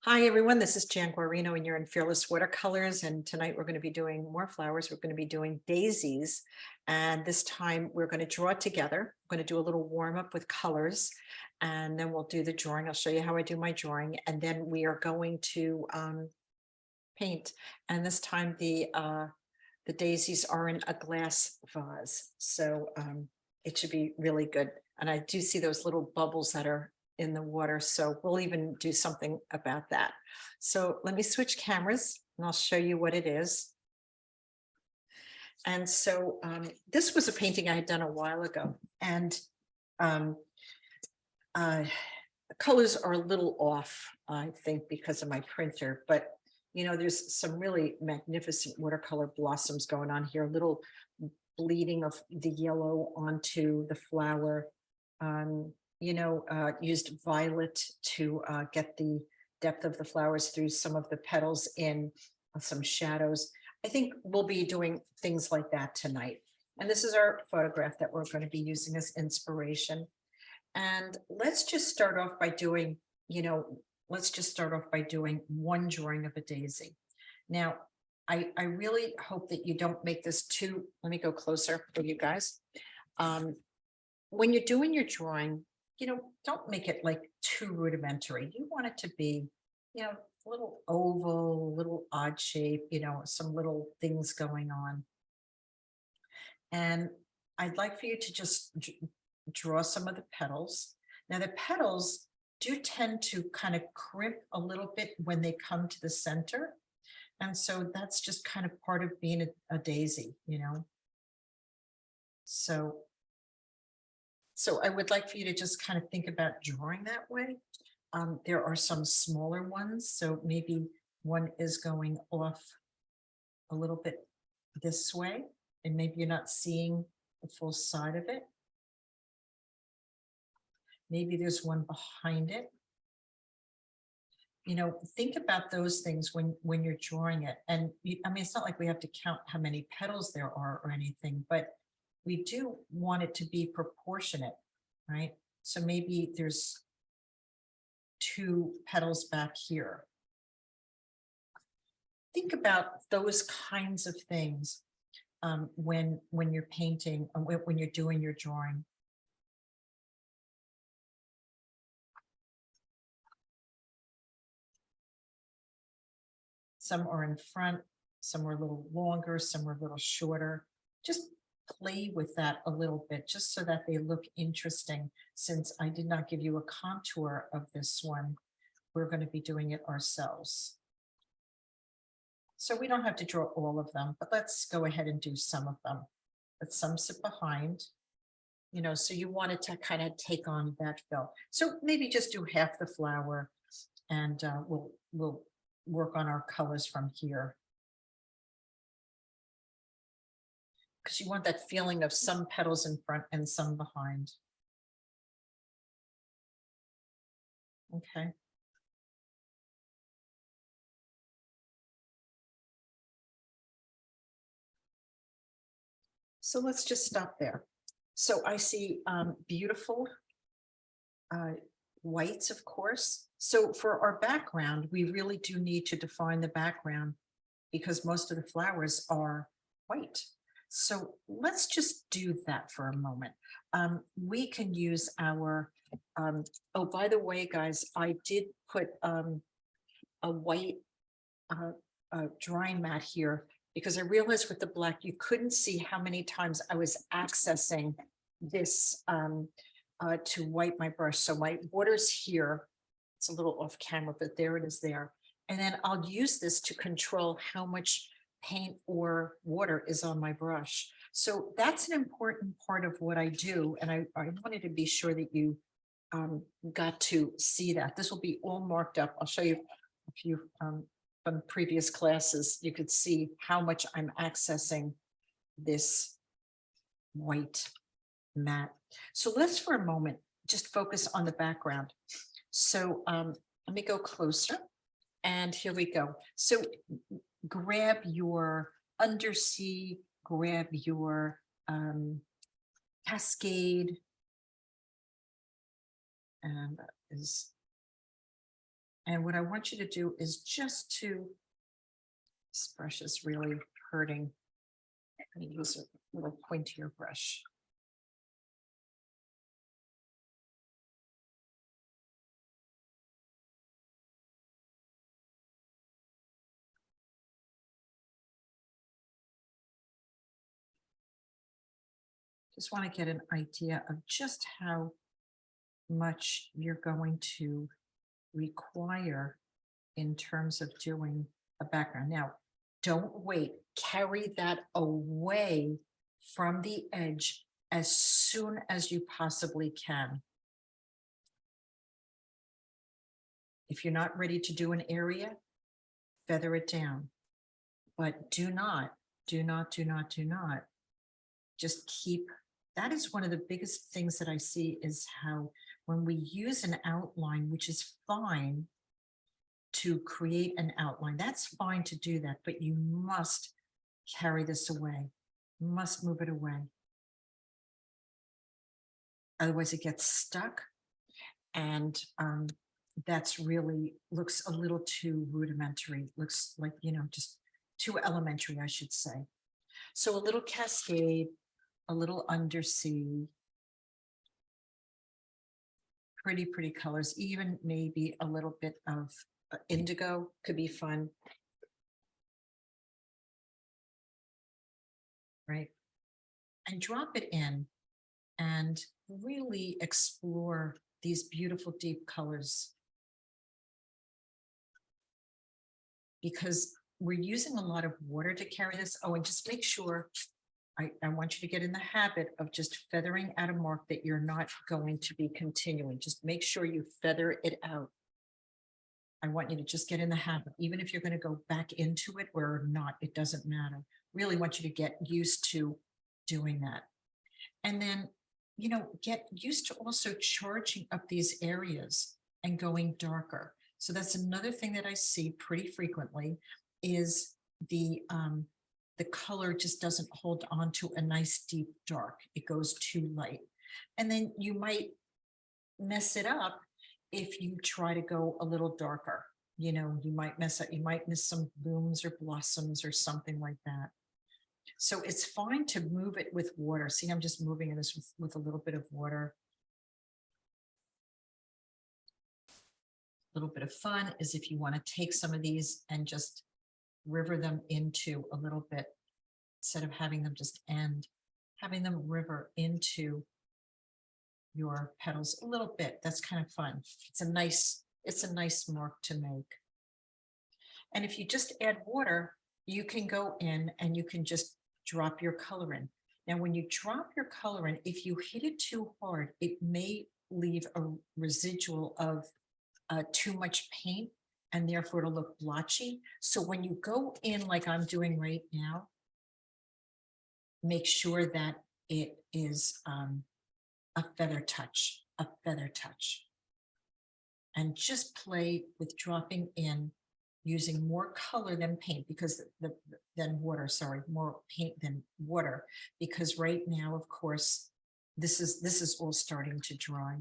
Hi, everyone. This is Jan Guarino, and you're in Fearless Watercolors. And tonight we're going to be doing more flowers. We're going to be doing daisies. And this time we're going to draw together. We're going to do a little warm up with colors. And then we'll do the drawing. I'll show you how I do my drawing. And then we are going to paint. And this time the daisies are in a glass vase. So it should be really good. And I do see those little bubbles that are in the water. So we'll even do something about that. So let me switch cameras and I'll show you what it is. And so this was a painting I had done a while ago, and um, the colors are a little off, I think, because of my printer, but there's some really magnificent watercolor blossoms going on here, a little bleeding of the yellow onto the flower. Used violet to get the depth of the flowers through some of the petals in some shadows. I think we'll be doing things like that tonight. And this is our photograph that we're going to be using as inspiration. And let's just start off by doing, one drawing of a daisy. Now, I really hope that you don't make this too, let me go closer for you guys. When you're doing your drawing, don't make it like too rudimentary. You want it to be, a little oval, a little odd shape, some little things going on. And I'd like for you to just draw some of the petals. Now the petals do tend to kind of crimp a little bit when they come to the center. And so that's just kind of part of being a daisy, So I would like for you to just kind of think about drawing that way. There are some smaller ones, so maybe one is going off a little bit this way, and maybe you're not seeing the full side of it. Maybe there's one behind it. Think about those things when you're drawing it. And it's not like we have to count how many petals there are or anything, but we do want it to be proportionate, right? So maybe there's 2 petals back here. Think about those kinds of things when you're painting, when you're doing your drawing. Some are in front, some are a little longer, some are a little shorter. Just play with that a little bit, just so that they look interesting. Since I did not give you a contour of this one, we're going to be doing it ourselves. So we don't have to draw all of them, but let's go ahead and do some of them. But some sit behind, so you want it to kind of take on that fill. So maybe just do half the flower, and we'll work on our colors from here. Because you want that feeling of some petals in front and some behind. Okay. So let's just stop there. So I see beautiful whites, of course. So for our background, we really do need to define the background because most of the flowers are white. So let's just do that for a moment. We can use our, oh, by the way, guys, I did put a white drying mat here because I realized with the black, you couldn't see how many times I was accessing this to wipe my brush. So my water's here. It's a little off camera, but there it is there. And then I'll use this to control how much paint or water is on my brush. So that's an important part of what I do. And I wanted to be sure that you got to see that. This will be all marked up. I'll show you a few from previous classes. You could see how much I'm accessing this white mat. So let's for a moment just focus on the background. So let me go closer. And here we go. So grab your undersea, grab your cascade, and that is, And what I want you to do is just to, this brush is really hurting. I'm going to use a little pointier brush. Just want to get an idea of just how much you're going to require in terms of doing a background. Now, don't wait. Carry that away from the edge as soon as you possibly can. If you're not ready to do an area, feather it down. But do not just keep, that is one of the biggest things that I see is how when we use an outline, which is fine to create an outline, that's fine to do that, but you must carry this away, must move it away. Otherwise it gets stuck, and that's really looks a little too rudimentary, looks like, you know, just too elementary, I should say. So a little cascade, a little undersea, pretty colors, even maybe a little bit of indigo could be fun. Right? And drop it in and really explore these beautiful deep colors. Because we're using a lot of water to carry this. Oh, and just make sure, I want you to get in the habit of just feathering out a mark that you're not going to be continuing. Just make sure you feather it out. I want you to just get in the habit, even if you're going to go back into it or not, it doesn't matter. Really want you to get used to doing that. And then, you know, get used to also charging up these areas and going darker. So that's another thing that I see pretty frequently is the color just doesn't hold on to a nice deep dark. It goes too light. And then you might mess it up if you try to go a little darker. You know, you might mess up, you might miss some blooms or blossoms or something like that. So it's fine to move it with water. See, I'm just moving this with a little bit of water. A little bit of fun is if you want to take some of these and just river them into a little bit, instead of having them just end, having them river into your petals a little bit. That's kind of fun. It's a nice mark to make. And if you just add water, you can go in and you can just drop your color in. Now, when you drop your color in, if you hit it too hard, it may leave a residual of too much paint, and therefore it'll look blotchy. So when you go in like I'm doing right now, make sure that it is a feather touch, and just play with dropping in using more color than paint, because than water, sorry, more paint than water, because right now, of course, this is all starting to dry,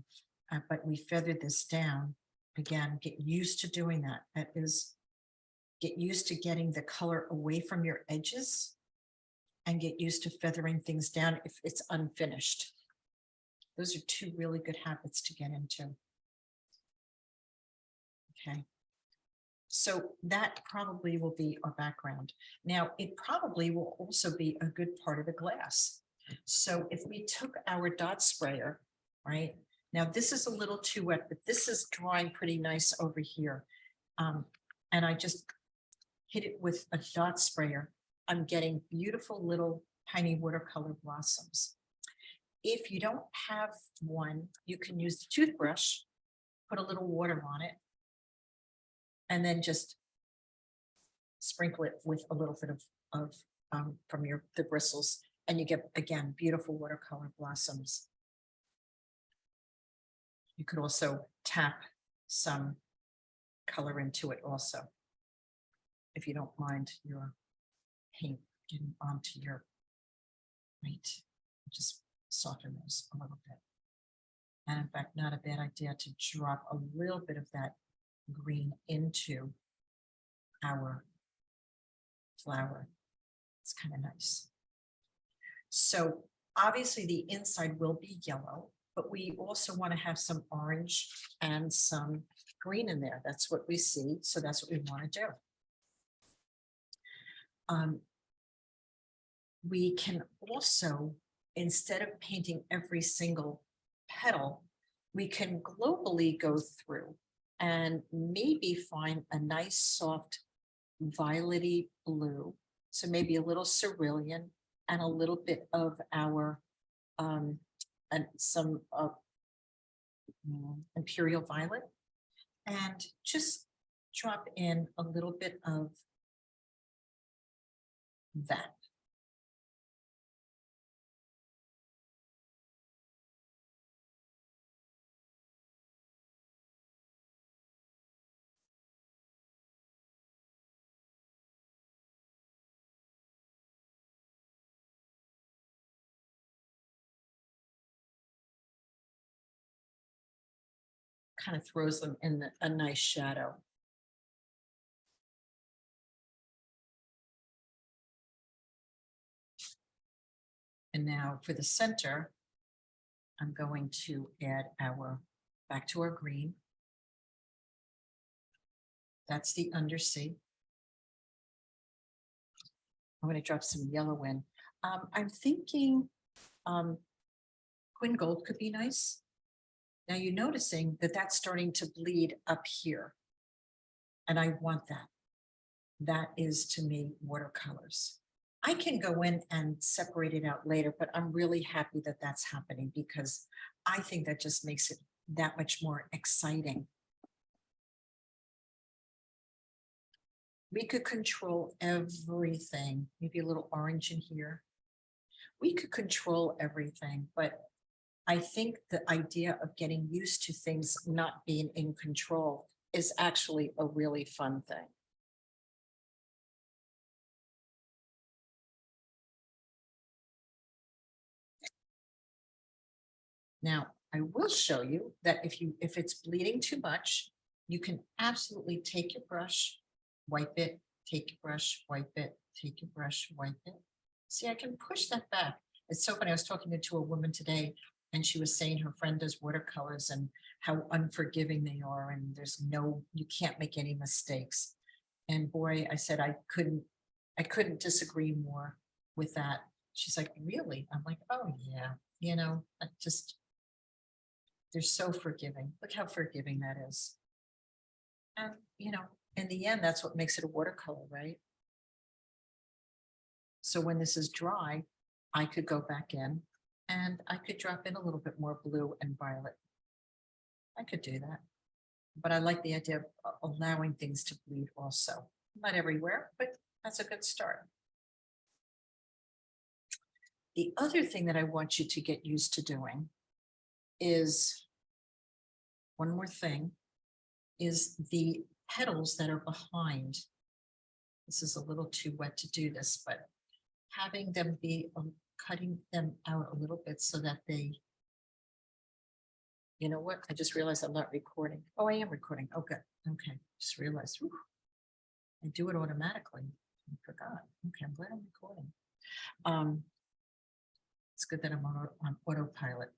but we feathered this down. Again, get used to doing that. That is, get used to getting the color away from your edges and get used to feathering things down if it's unfinished. Those are two really good habits to get into. Okay. So that probably will be our background. Now, it probably will also be a good part of the glass. So if we took our dot sprayer, right? Now this is a little too wet, but this is drying pretty nice over here. And I just hit it with a dot sprayer. I'm getting beautiful little tiny watercolor blossoms. If you don't have one, you can use the toothbrush, put a little water on it, and then just sprinkle it with a little bit of from the bristles, and you get, again, beautiful watercolor blossoms. You could also tap some color into it also, if you don't mind your paint getting onto your paint. Just soften those a little bit. And in fact, not a bad idea to drop a little bit of that green into our flower. It's kind of nice. So obviously the inside will be yellow, but we also want to have some orange and some green in there. That's what we see. So that's what we want to do. We can also, instead of painting every single petal, we can globally go through and maybe find a nice soft violety blue. So maybe a little cerulean and a little bit of our and some imperial violet, and just drop in a little bit of that. Kind of throws them in a nice shadow. And now for the center, I'm going to add back to our green. That's the undersea. I'm going to drop some yellow in. I'm thinking Quin Gold could be nice. Now you're noticing that that's starting to bleed up here. And I want that. That is, to me, watercolors. I can go in and separate it out later, but I'm really happy that that's happening because I think that just makes it that much more exciting. We could control everything, maybe a little orange in here. We could control everything, but I think the idea of getting used to things not being in control is actually a really fun thing. Now, I will show you that if it's bleeding too much, you can absolutely take your brush, wipe it, take your brush, wipe it, take your brush, wipe it. See, I can push that back. It's so funny. I was talking to a woman today and she was saying her friend does watercolors and how unforgiving they are. And you can't make any mistakes. And boy, I said, I couldn't disagree more with that. She's like, really? I'm like, oh yeah, they're so forgiving. Look how forgiving that is. And, in the end, that's what makes it a watercolor, right? So when this is dry, I could go back in and I could drop in a little bit more blue and violet. I could do that. But I like the idea of allowing things to bleed also. Not everywhere, but that's a good start. The other thing that I want you to get used to doing is, one more thing, is the petals that are behind. This is a little too wet to do this, but having them be cutting them out a little bit so that they, you know what? I just realized I'm not recording. Oh, I am recording. Oh, good. Okay. Just realized. Whew. I do it automatically. I forgot. Okay. I'm glad I'm recording. It's good that I'm on autopilot.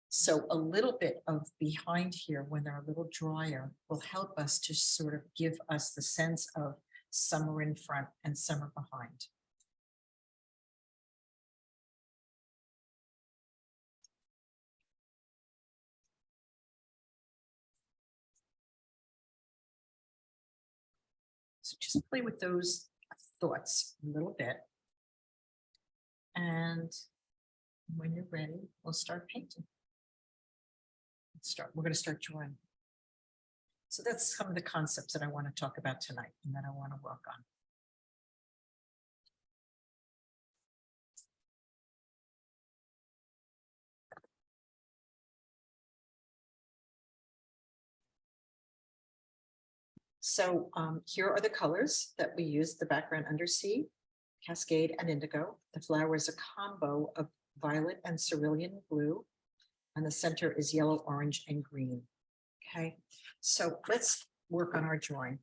So a little bit of behind here, when they're a little drier, will help us to sort of give us the sense of summer in front and summer behind. So just play with those thoughts a little bit. And when you're ready, we'll start painting. We're going to start drawing. So that's some of the concepts that I want to talk about tonight and that I want to work on. So here are the colors that we use: the background undersea, cascade, and indigo. The flower is a combo of violet and cerulean blue, and the center is yellow, orange, and green. Okay, so let's work on our drawing.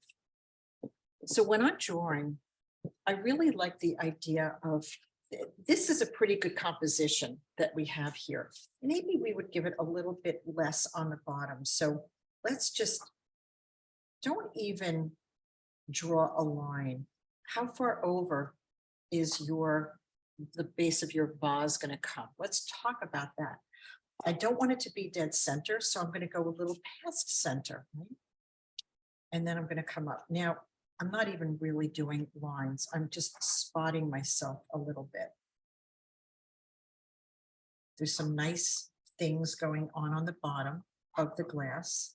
So when I'm drawing, I really like the idea of, this is a pretty good composition that we have here. Maybe we would give it a little bit less on the bottom. So let's just, don't even draw a line. How far over is the base of your vase going to come? Let's talk about that. I don't want it to be dead center, so I'm going to go a little past center. Right? And then I'm going to come up. Now, I'm not even really doing lines. I'm just spotting myself a little bit. There's some nice things going on the bottom of the glass.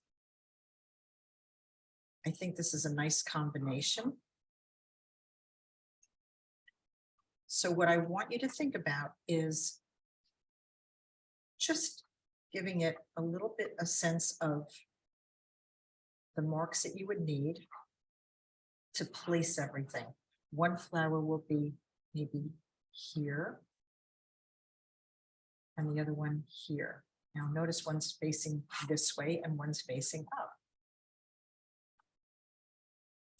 I think this is a nice combination. So what I want you to think about is just giving it a little bit a sense of the marks that you would need to place everything. One flower will be maybe here, and the other one here. Now notice one's facing this way and one's facing up.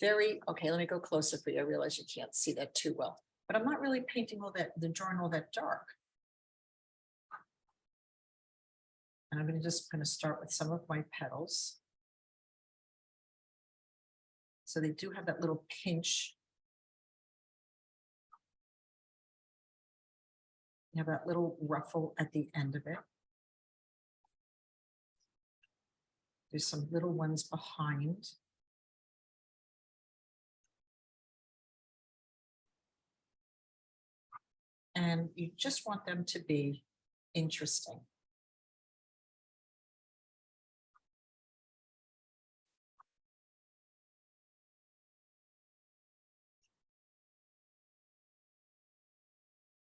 Okay, let me go closer for you. I realize you can't see that too well, but I'm not really painting drawing all that dark. And I'm just going to start with some of my petals. So they do have that little pinch. You have that little ruffle at the end of it. There's some little ones behind. And you just want them to be interesting.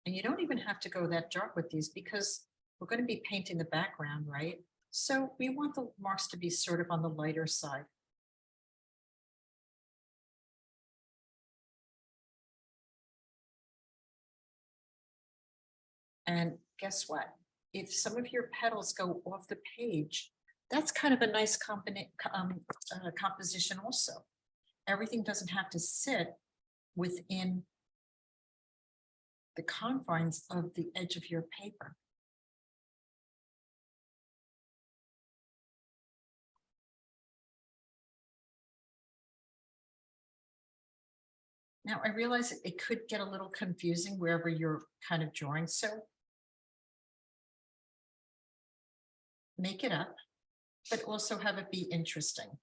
And you don't even have to go that dark with these because we're going to be painting the background, right? So we want the marks to be sort of on the lighter side. And guess what? If some of your petals go off the page, that's kind of a nice composition also. Everything doesn't have to sit within the confines of the edge of your paper. Now, I realize it could get a little confusing wherever you're kind of drawing, so make it up, but also have it be interesting.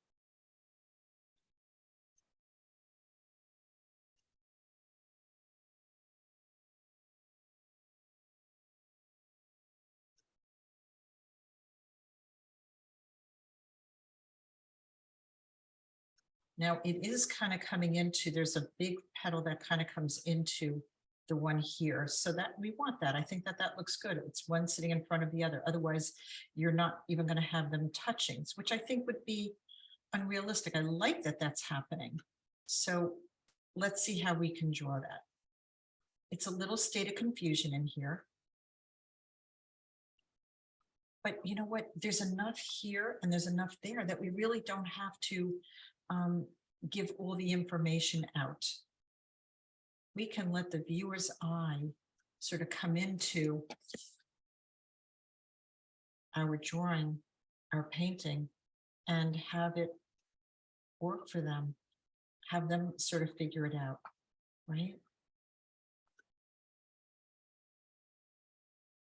Now it is kind of coming into, there's a big petal that kind of comes into the one here. So that we want that. I think that looks good. It's one sitting in front of the other. Otherwise, you're not even going to have them touching, which I think would be unrealistic. I like that that's happening. So let's see how we can draw that. It's a little state of confusion in here. But you know what? There's enough here and there's enough there that we really don't have to give all the information out. We can let the viewer's eye sort of come into our drawing, our painting, and have it work for them, have them sort of figure it out, right?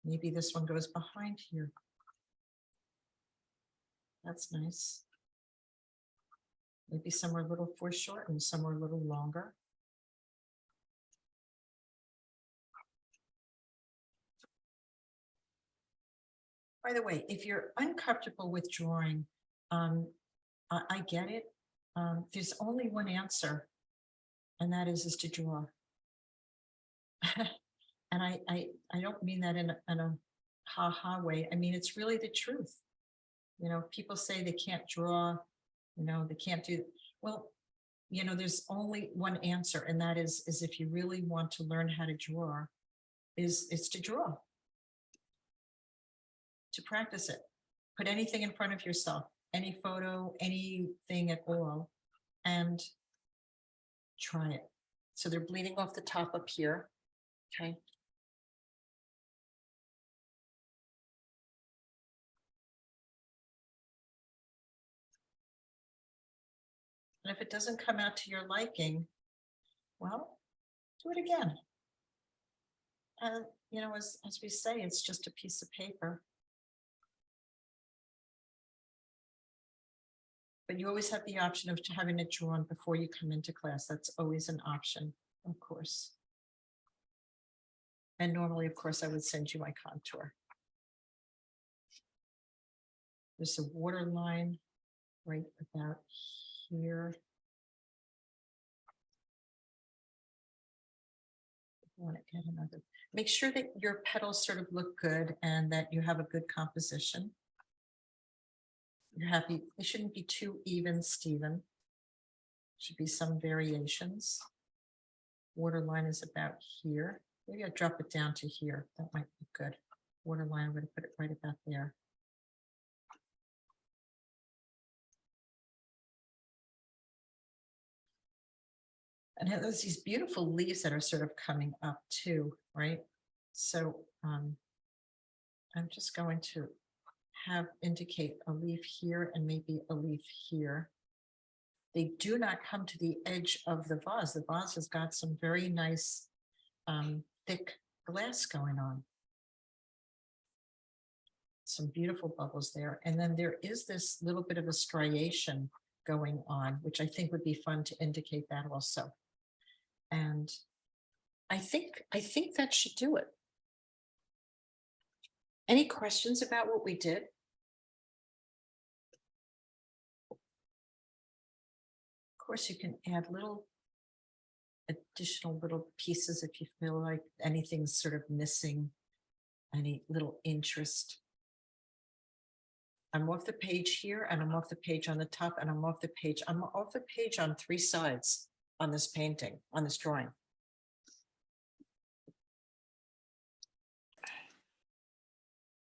Maybe this one goes behind here. That's nice. Maybe some are a little foreshortened, some are a little longer. By the way, if you're uncomfortable with drawing, I get it. There's only one answer, and that is to draw. And I don't mean that in a ha-ha way. I mean, it's really the truth. You know, people say they can't draw, you know, they can't do, well, you know, there's only one answer, and that is if you really want to learn how to draw, is to draw, to practice it. Put anything in front of yourself. any photo, anything at all, and try it. So they're bleeding off the top up here. Okay. And if it doesn't come out to your liking, well, do it again. And, you know, as we say, it's just a piece of paper. But you always have the option of having it drawn before you come into class. That's always an option, of course. And normally, of course, I would send you my contour. There's a water line right about here. I want to get another. Make sure that your petals sort of look good and that you have a good composition. You're happy. It shouldn't be too even, Stephen. Should be some variations. Water line is about here. Maybe I'll drop it down to here. That might be good. Water line, I'm going to put it right about there. And there's these beautiful leaves that are sort of coming up too, right? So I'm just going to indicate a leaf here and maybe a leaf here. They do not come to the edge of the vase. The vase has got some very nice thick glass going on. Some beautiful bubbles there. And then there is this little bit of a striation going on, which I think would be fun to indicate that also. And I think that should do it. Any questions about what we did? Of course, you can add little additional little pieces if you feel like anything's sort of missing, any little interest. I'm off the page here and I'm off the page on the top and I'm off the page. I'm off the page on 3 sides on this painting, on this drawing.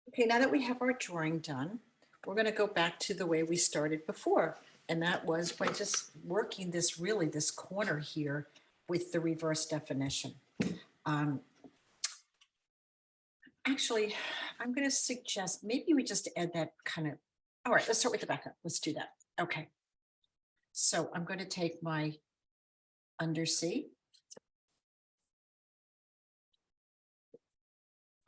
Okay, now that we have our drawing done, we're going to go back to the way we started before. And that was by just working this corner here with the reverse definition. Actually, I'm going to suggest maybe we just add that kind of, all right, let's start with the backup. Let's do that. Okay. So I'm going to take my undersea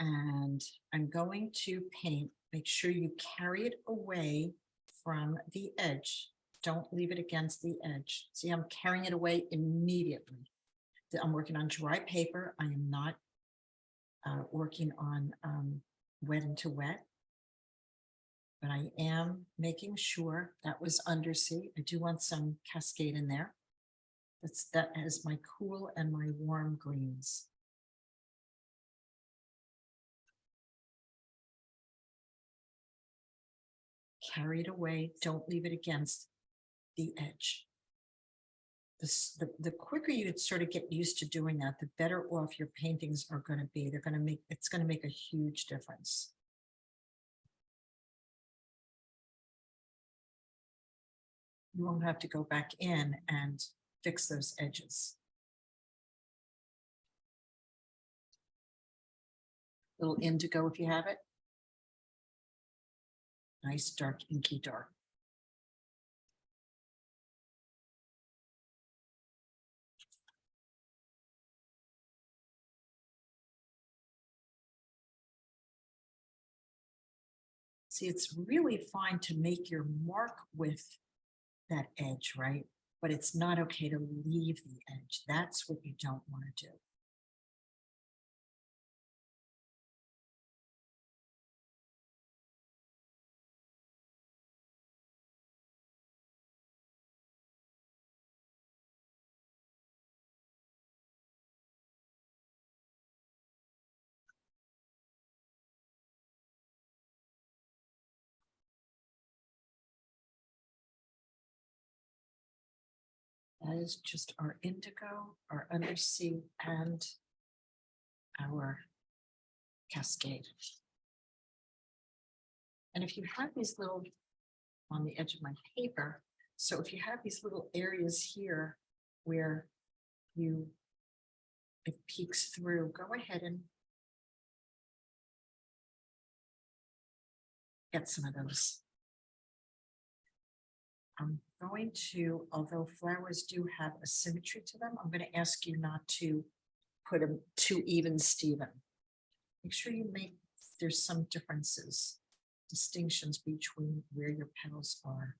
and I'm going to paint. Make sure you carry it away from the edge. Don't leave it against the edge. See, I'm carrying it away immediately. I'm working on dry paper. I am not working on wet into wet, but I am making sure that was undersea. I do want some cascade in there. That is my cool and my warm greens. Carry it away. Don't leave it against the edge. The quicker you sort of get used to doing that, the better off your paintings are going to be. It's going to make a huge difference. You won't have to go back in and fix those edges. A little indigo if you have it. Nice dark, inky dark. See, it's really fine to make your mark with that edge, right? But it's not okay to leave the edge. That's what you don't want to do. That is just our indigo, our undersea, and our cascade. And if you have these little on the edge of my paper. So if you have these little areas here where it peeks through, go ahead and get some of those. I'm going to, although flowers do have a symmetry to them, I'm going to ask you not to put them too even, Stephen. Make sure you make, there's some differences, distinctions between where your petals are.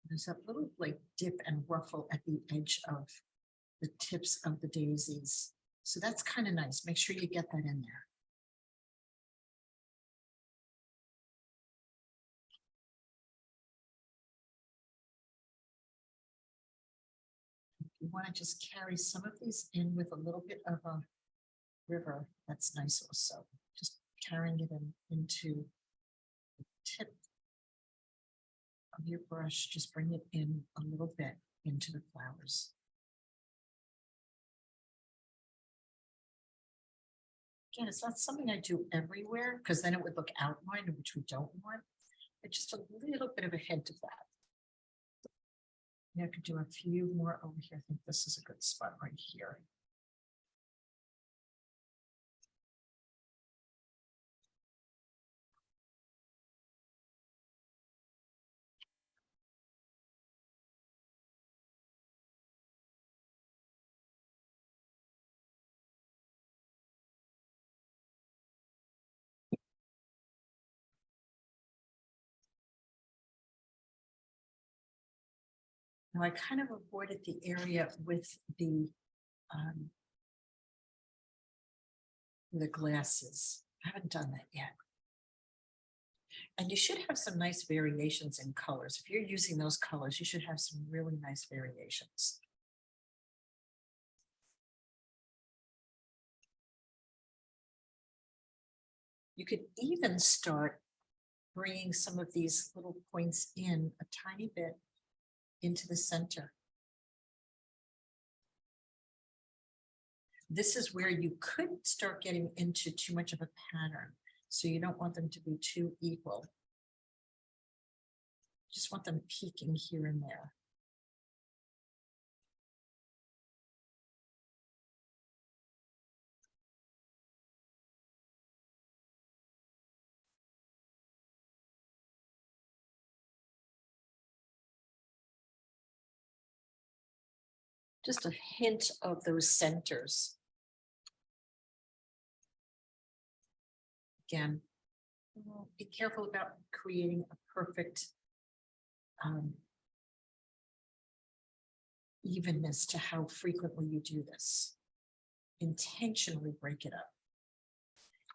There's that little like dip and ruffle at the edge of the tips of the daisies. So that's kind of nice. Make sure you get that in there. You want to just carry some of these in with a little bit of a river. That's nice also. Just carrying it into the tip of your brush. Just bring it in a little bit into the flowers. Again, it's not something I do everywhere because then it would look outlined, which we don't want. But just a little bit of a hint of that. I could do a few more over here. I think this is a good spot right here. Now I kind of avoided the area with the glasses. I haven't done that yet. And you should have some nice variations in colors. If you're using those colors, you should have some really nice variations. You could even start bringing some of these little points in a tiny bit into the center. This is where you could start getting into too much of a pattern. So you don't want them to be too equal. Just want them peeking here and there. Just a hint of those centers. Again, be careful about creating a perfect evenness to how frequently you do this. Intentionally break it up.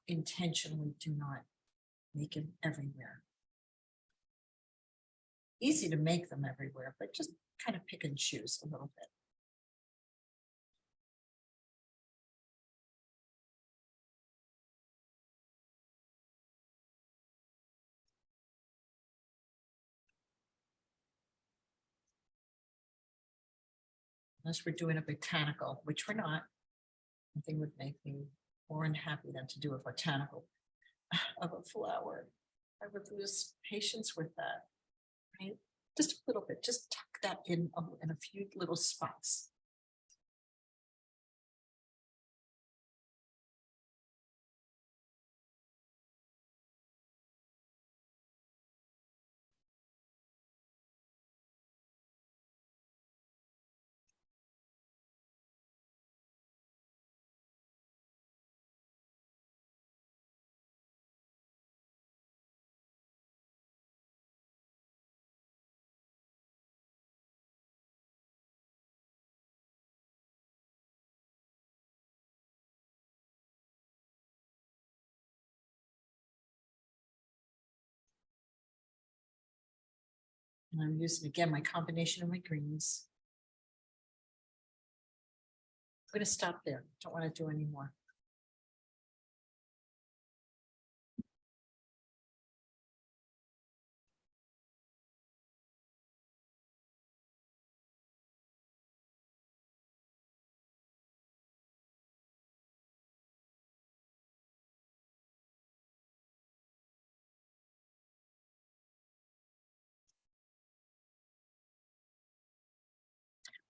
Intentionally do not make it everywhere. Easy to make them everywhere, but just kind of pick and choose a little bit. Unless we're doing a botanical, which we're not. Nothing would make me more unhappy than to do a botanical of a flower. I would lose patience with that, right? Just a little bit, just tuck that in a few little spots. And I'm using, again, my combination of my greens. I'm going to stop there. Don't want to do any more.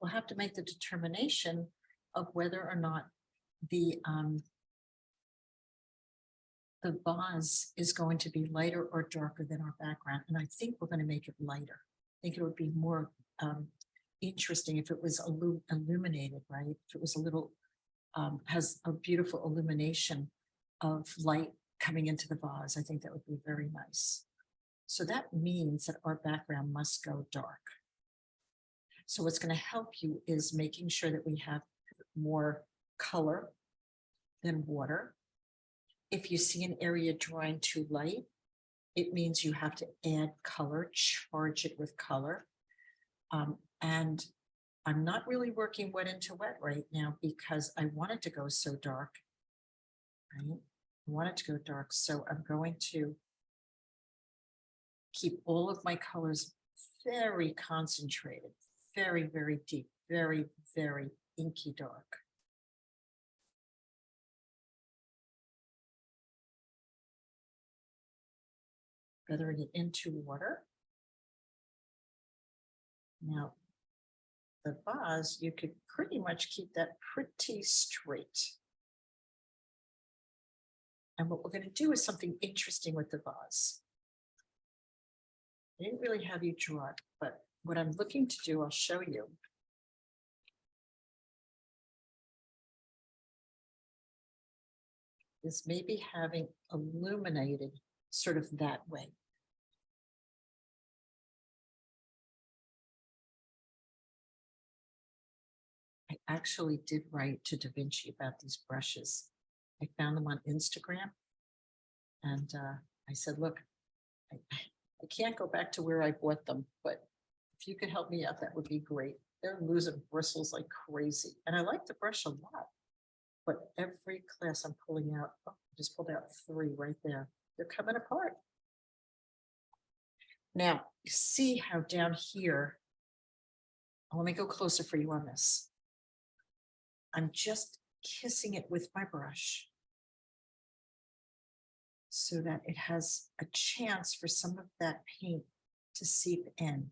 we'll have to make the determination of whether or not the vase is going to be lighter or darker than our background. And I think we're going to make it lighter. I think it would be more interesting if it was illuminated, right? If it was a little, has a beautiful illumination of light coming into the vase. I think that would be very nice. So that means that our background must go dark. So what's going to help you is making sure that we have more color than water. If you see an area drawing too light, it means you have to add color, charge it with color. And I'm not really working wet into wet right now because I want it to go so dark. Right? I want it to go dark. So I'm going to keep all of my colors very concentrated, very, very deep, very, very inky dark. Feathering it into water. Now, the vase, you could pretty much keep that pretty straight. And what we're going to do is something interesting with the vase. I didn't really have you draw it, but what I'm looking to do, I'll show you. Is maybe having illuminated sort of that way. I actually did write to Da Vinci about these brushes. I found them on Instagram. And I said, look, I can't go back to where I bought them, but if you could help me out, that would be great. They're losing bristles like crazy. And I like the brush a lot, but every class I'm pulling out, oh, I just pulled out 3 right there. They're coming apart. Now, you see how down here, let me go closer for you on this. I'm just kissing it with my brush so that it has a chance for some of that paint to seep in.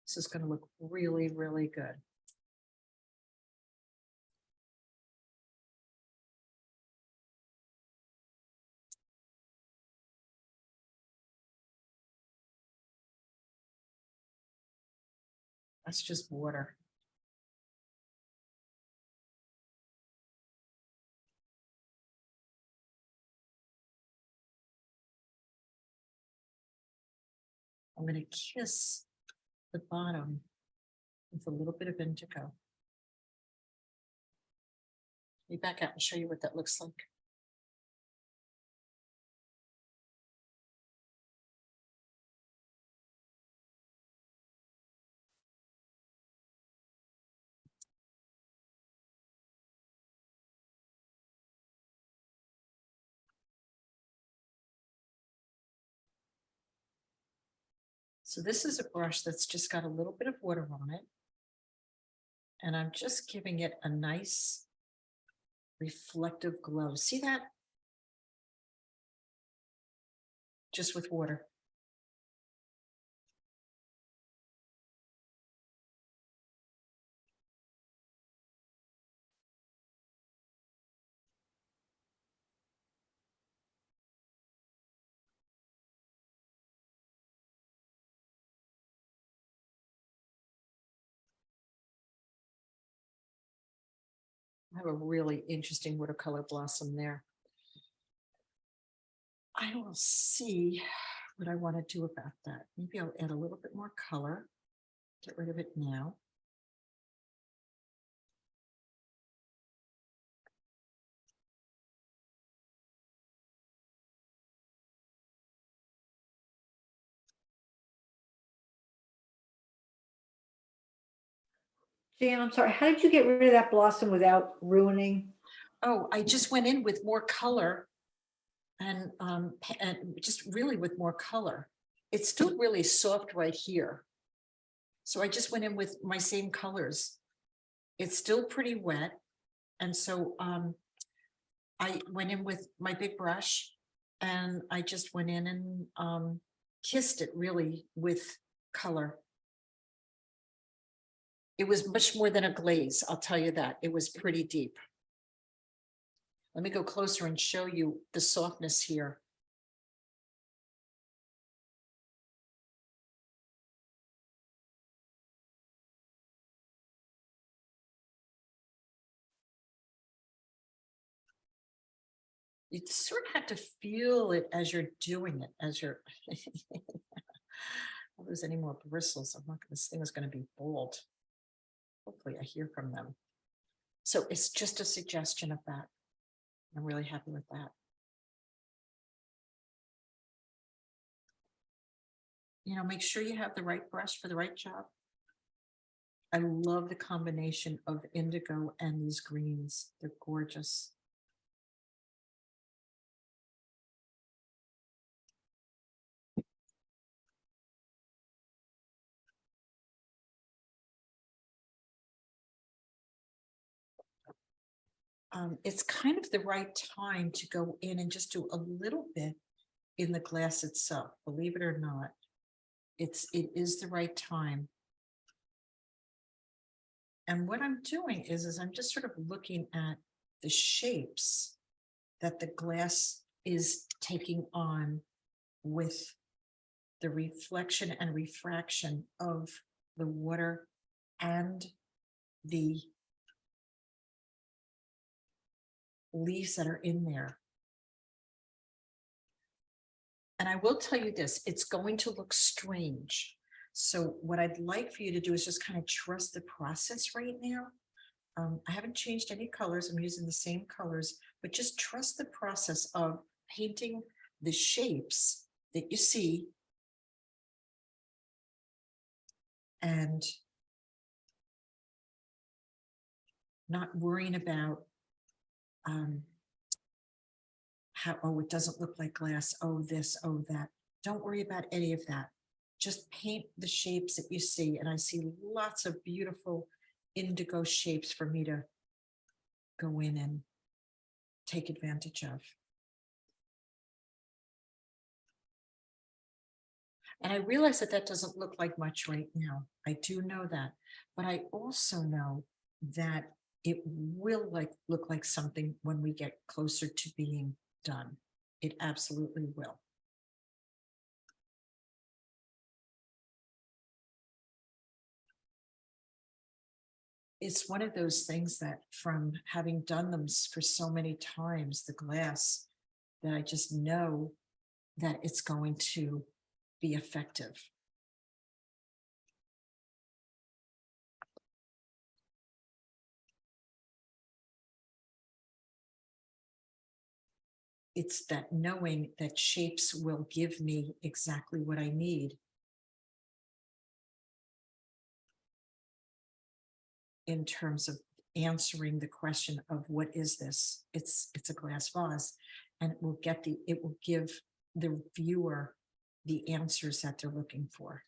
This is going to look really, really good. That's just water. I'm going to kiss the bottom with a little bit of indigo. Let me back out and show you what that looks like. So this is a brush that's just got a little bit of water on it. And I'm just giving it a nice reflective glow. See that? Just with water. I have a really interesting watercolor blossom there. I will see what I want to do about that. Maybe I'll add a little bit more color. Get rid of it now. Jan, I'm sorry, how did you get rid of that blossom without ruining? Oh, I just went in with more color and just really with more color. It's still really soft right here. So I just went in with my same colors. It's still pretty wet. And so I went in with my big brush And I just went in and kissed it really with color. It was much more than a glaze, I'll tell you that. It was pretty deep. Let me go closer and show you the softness here. You sort of have to feel it as you're doing it, as you're. If there's any more bristles, I'm not, this thing is going to be bald. Hopefully I hear from them. So it's just a suggestion of that. I'm really happy with that. You know, make sure you have the right brush for the right job. I love the combination of indigo and these greens. They're gorgeous. It's kind of the right time to go in and just do a little bit in the glass itself, believe it or not. It is the right time. And what I'm doing is I'm just sort of looking at the shapes that the glass is taking on with the reflection and refraction of the water and the leaves that are in there. And I will tell you this, it's going to look strange. So what I'd like for you to do is just kind of trust the process right now. I haven't changed any colors. I'm using the same colors, but just trust the process of painting the shapes that you see and not worrying about how, oh, it doesn't look like glass, oh, this, oh, that. Don't worry about any of that. Just paint the shapes that you see. And I see lots of beautiful indigo shapes for me to go in and take advantage of. And I realize that that doesn't look like much right now. I do know that, but I also know that it will look like something when we get closer to being done. It absolutely will. It's one of those things that from having done them for so many times, the glass, that I just know that it's going to be effective. It's that knowing that shapes will give me exactly what I need in terms of answering the question of what is this? It's a glass vase, and it will give the viewer the answers that they're looking for.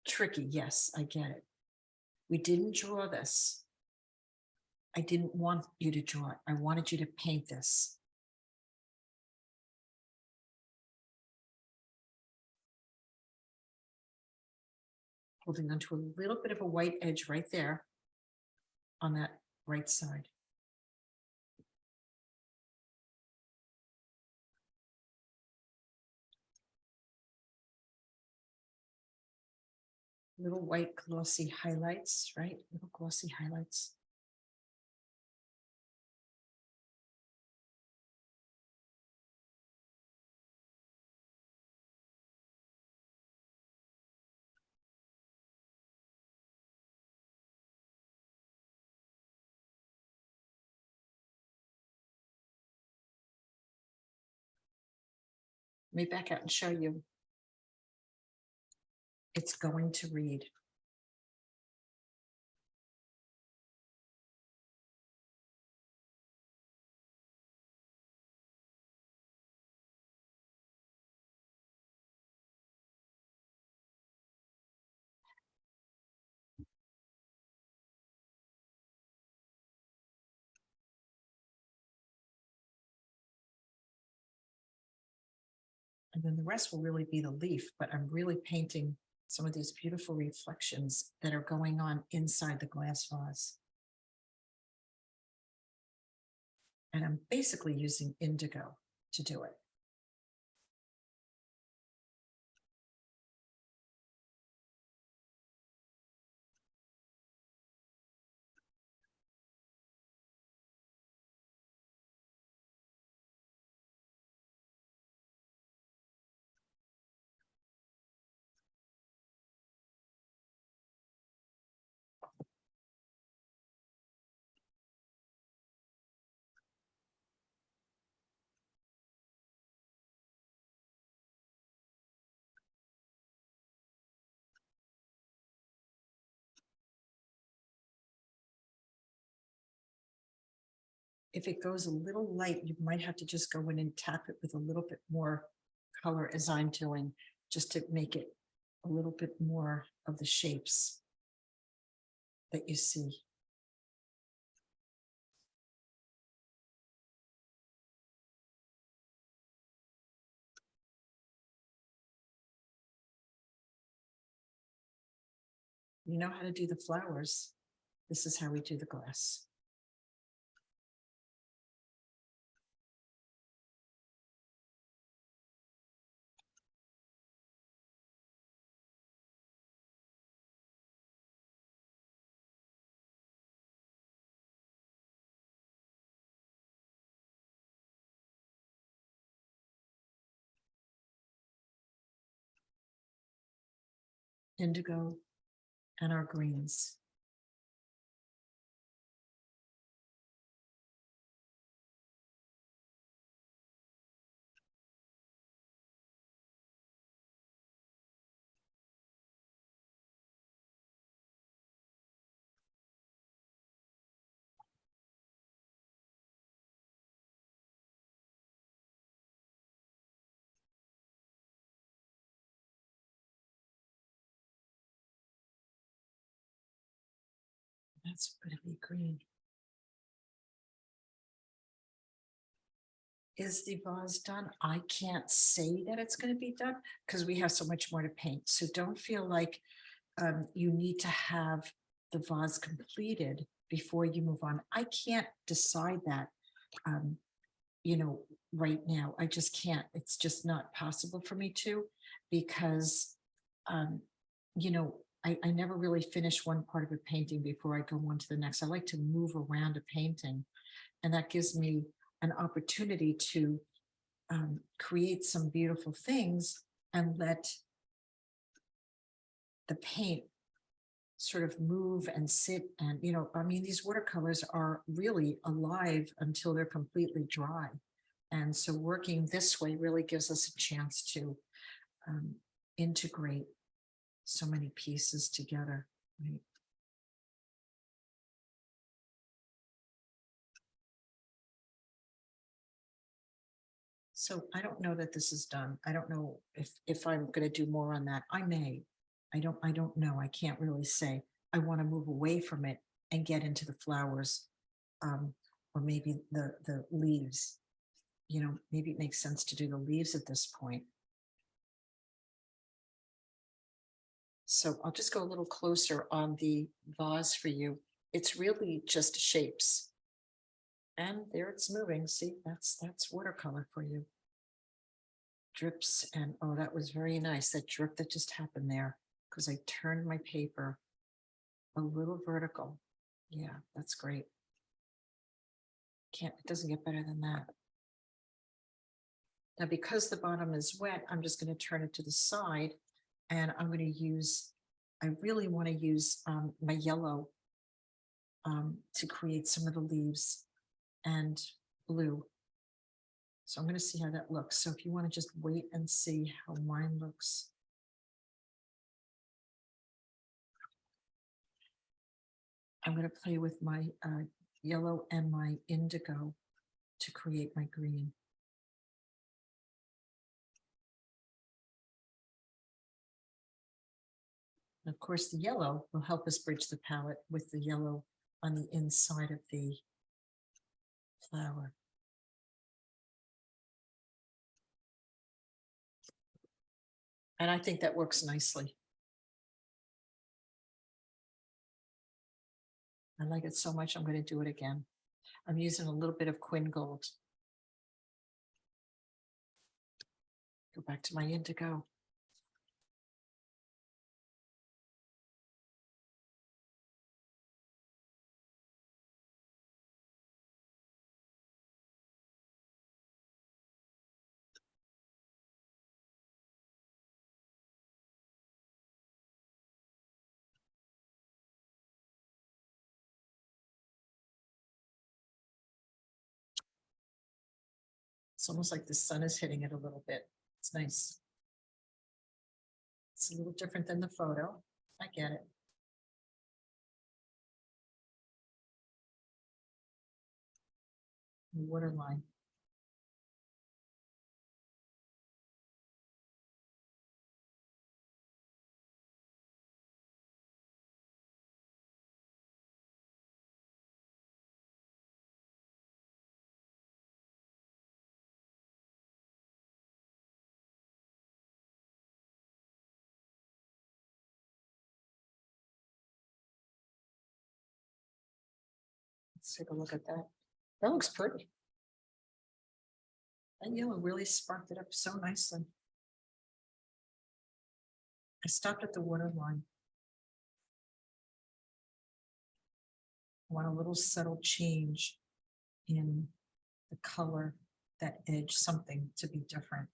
Tricky, yes, I get it. We didn't draw this. I didn't want you to draw it. I wanted you to paint this. Holding onto a little bit of a white edge right there on that right side. Little white glossy highlights, right? Little glossy highlights. Let me back out and show you. It's going to read. And then the rest will really be the leaf, but I'm really painting some of these beautiful reflections that are going on inside the glass vase. And I'm basically using indigo to do it. If it goes a little light, you might have to just go in and tap it with a little bit more color as I'm doing, just to make it a little bit more of the shapes that you see. You know how to do the flowers. This is how we do the glass. Indigo and our greens. That's going to be green. Is the vase done? I can't say that it's going to be done because we have so much more to paint. So don't feel like you need to have the vase completed before you move on. I can't decide that, you know, right now. I just can't. It's just not possible for me to, because, you know, I never really finish one part of a painting before I go on to the next. I like to move around a painting, and that gives me an opportunity to create some beautiful things and let the paint sort of move and sit. And, you know, I mean, these watercolors are really alive until they're completely dry. And so working this way really gives us a chance to integrate so many pieces together. Right? So I don't know that this is done. I don't know if I'm going to do more on that. I may. I don't know. I can't really say. I want to move away from it and get into the flowers, or maybe the leaves. You know, maybe it makes sense to do the leaves at this point. So I'll just go a little closer on the vase for you. It's really just shapes. And there it's moving. See, that's watercolor for you. Drips, and oh, that was very nice. That drip that just happened there, because I turned my paper a little vertical. Yeah, that's great. It doesn't get better than that. Now, because the bottom is wet, I'm just going to turn it to the side, and I'm going to use, I really want to use my yellow to create some of the leaves, and blue. So I'm going to see how that looks. So if you want to just wait and see how mine looks. I'm going to play with my yellow and my indigo to create my green. And of course, the yellow will help us bridge the palette with the yellow on the inside of the flower. And I think that works nicely. I like it so much, I'm going to do it again. I'm using a little bit of Quinn Gold. Go back to my indigo. It's almost like the sun is hitting it a little bit. It's nice. It's a little different than the photo. I get it. Waterline. Let's take a look at that. That looks pretty. That yellow really sparked it up so nicely. I stopped at the water line. I want a little subtle change in the color, that edge, something to be different.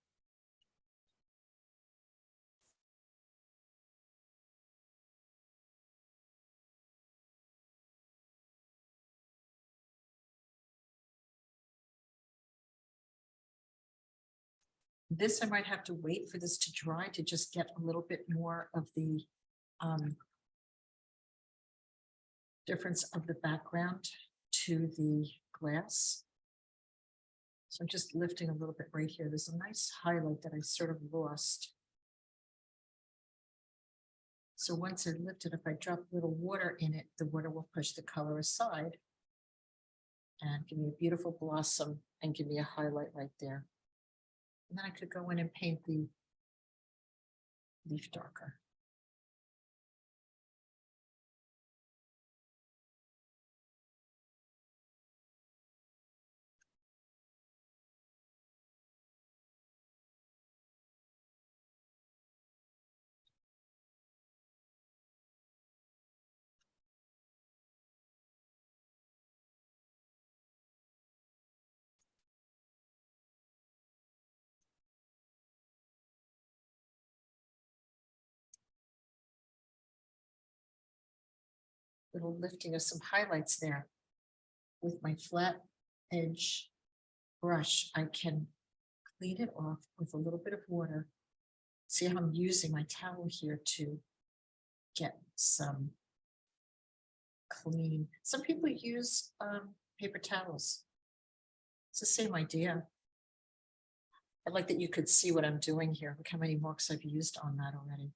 This, I might have to wait for this to dry to just get a little bit more of the difference of the background to the glass. So I'm just lifting a little bit right here. There's a nice highlight that I sort of lost. So once I lift it, if I drop a little water in it, the water will push the color aside and give me a beautiful blossom and give me a highlight right there. And then I could go in and paint the leaf darker. Little lifting of some highlights there. With my flat edge brush, I can clean it off with a little bit of water. See how I'm using my towel here to get some clean. Some people use paper towels. It's the same idea. I like that you could see what I'm doing here. Look how many marks I've used on that already.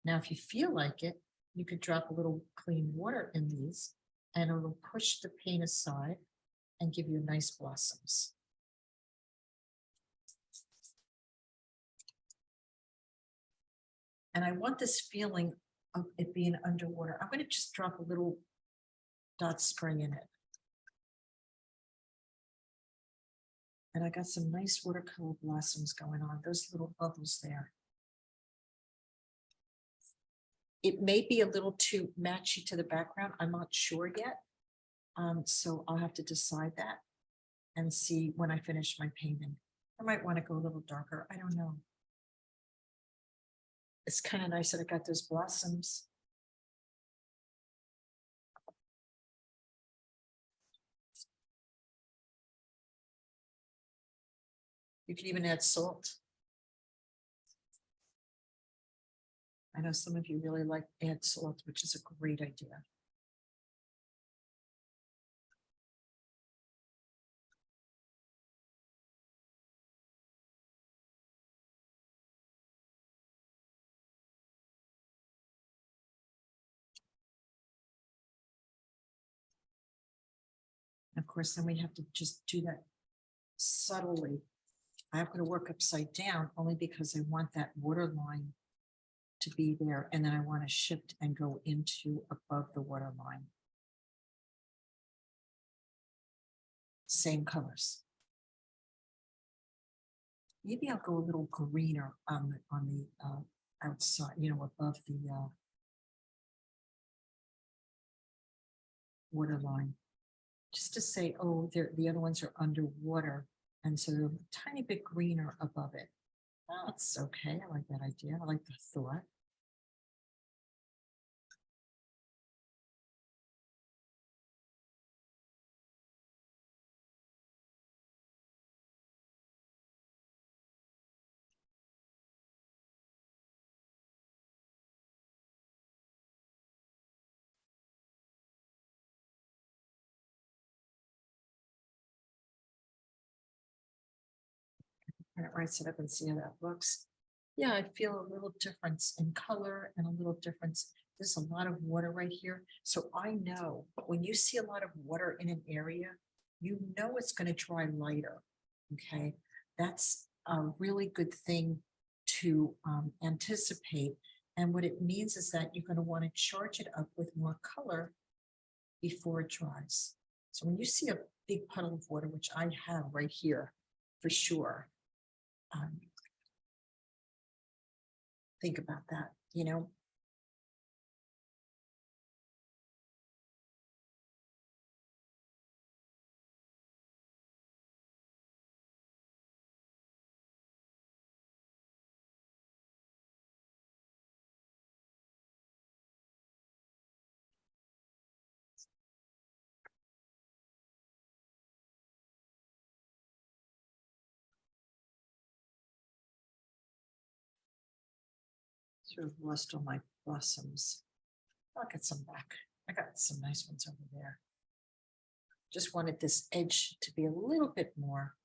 Now, if you feel like it, you could drop a little clean water in these and it'll push the paint aside and give you nice blossoms. And I want this feeling of it being underwater. I'm going to just drop a little dot spray in it. And I got some nice watercolor blossoms going on, those little bubbles there. It may be a little too matchy to the background. I'm not sure yet. So I'll have to decide that and see when I finish my painting. I might want to go a little darker. I don't know. It's kind of nice that I got those blossoms. You can even add salt. I know some of you really like add salt, which is a great idea. Of course, then we have to just do that subtly I'm going to work upside down only because I want that water line to be there. And then I want to shift and go into above the water line. Same colors. Maybe I'll go a little greener on the outside, above the water line. Just to say, oh, the other ones are underwater. And so they're a tiny bit greener above it. Well, that's okay. I like that idea. I like the thought. And it writes it up and see how that looks. Yeah, I feel a little difference in color and a little difference. There's a lot of water right here. So I know when you see a lot of water in an area, you know it's going to dry lighter. Okay, that's a really good thing to anticipate. And what it means is that you're going to want to charge it up with more color before it dries. So when you see a big puddle of water, which I have right here for sure, think about that, Sort of lost all my blossoms. I'll get some back. I got some nice ones over there. Just wanted this edge to be a little bit more.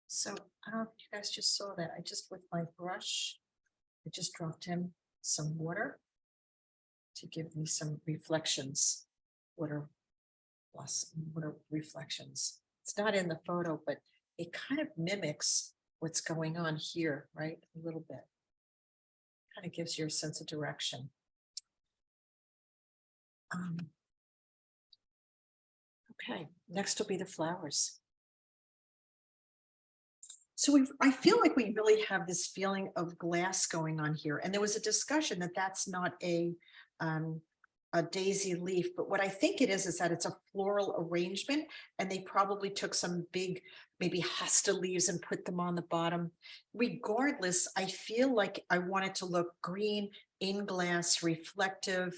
So I don't know if you guys just saw that. I just, with my brush, I just dropped in some water to give me some reflections. Water reflections. It's not in the photo, but it kind of mimics what's going on here, right? A little bit. Kind of gives you a sense of direction. Okay, next will be the flowers. So I feel like we really have this feeling of glass going on here. And there was a discussion that that's not a daisy leaf, but what I think it is that it's a floral arrangement, and they probably took some big, maybe hosta leaves and put them on the bottom. Regardless, I feel like I want it to look green, in glass, reflective.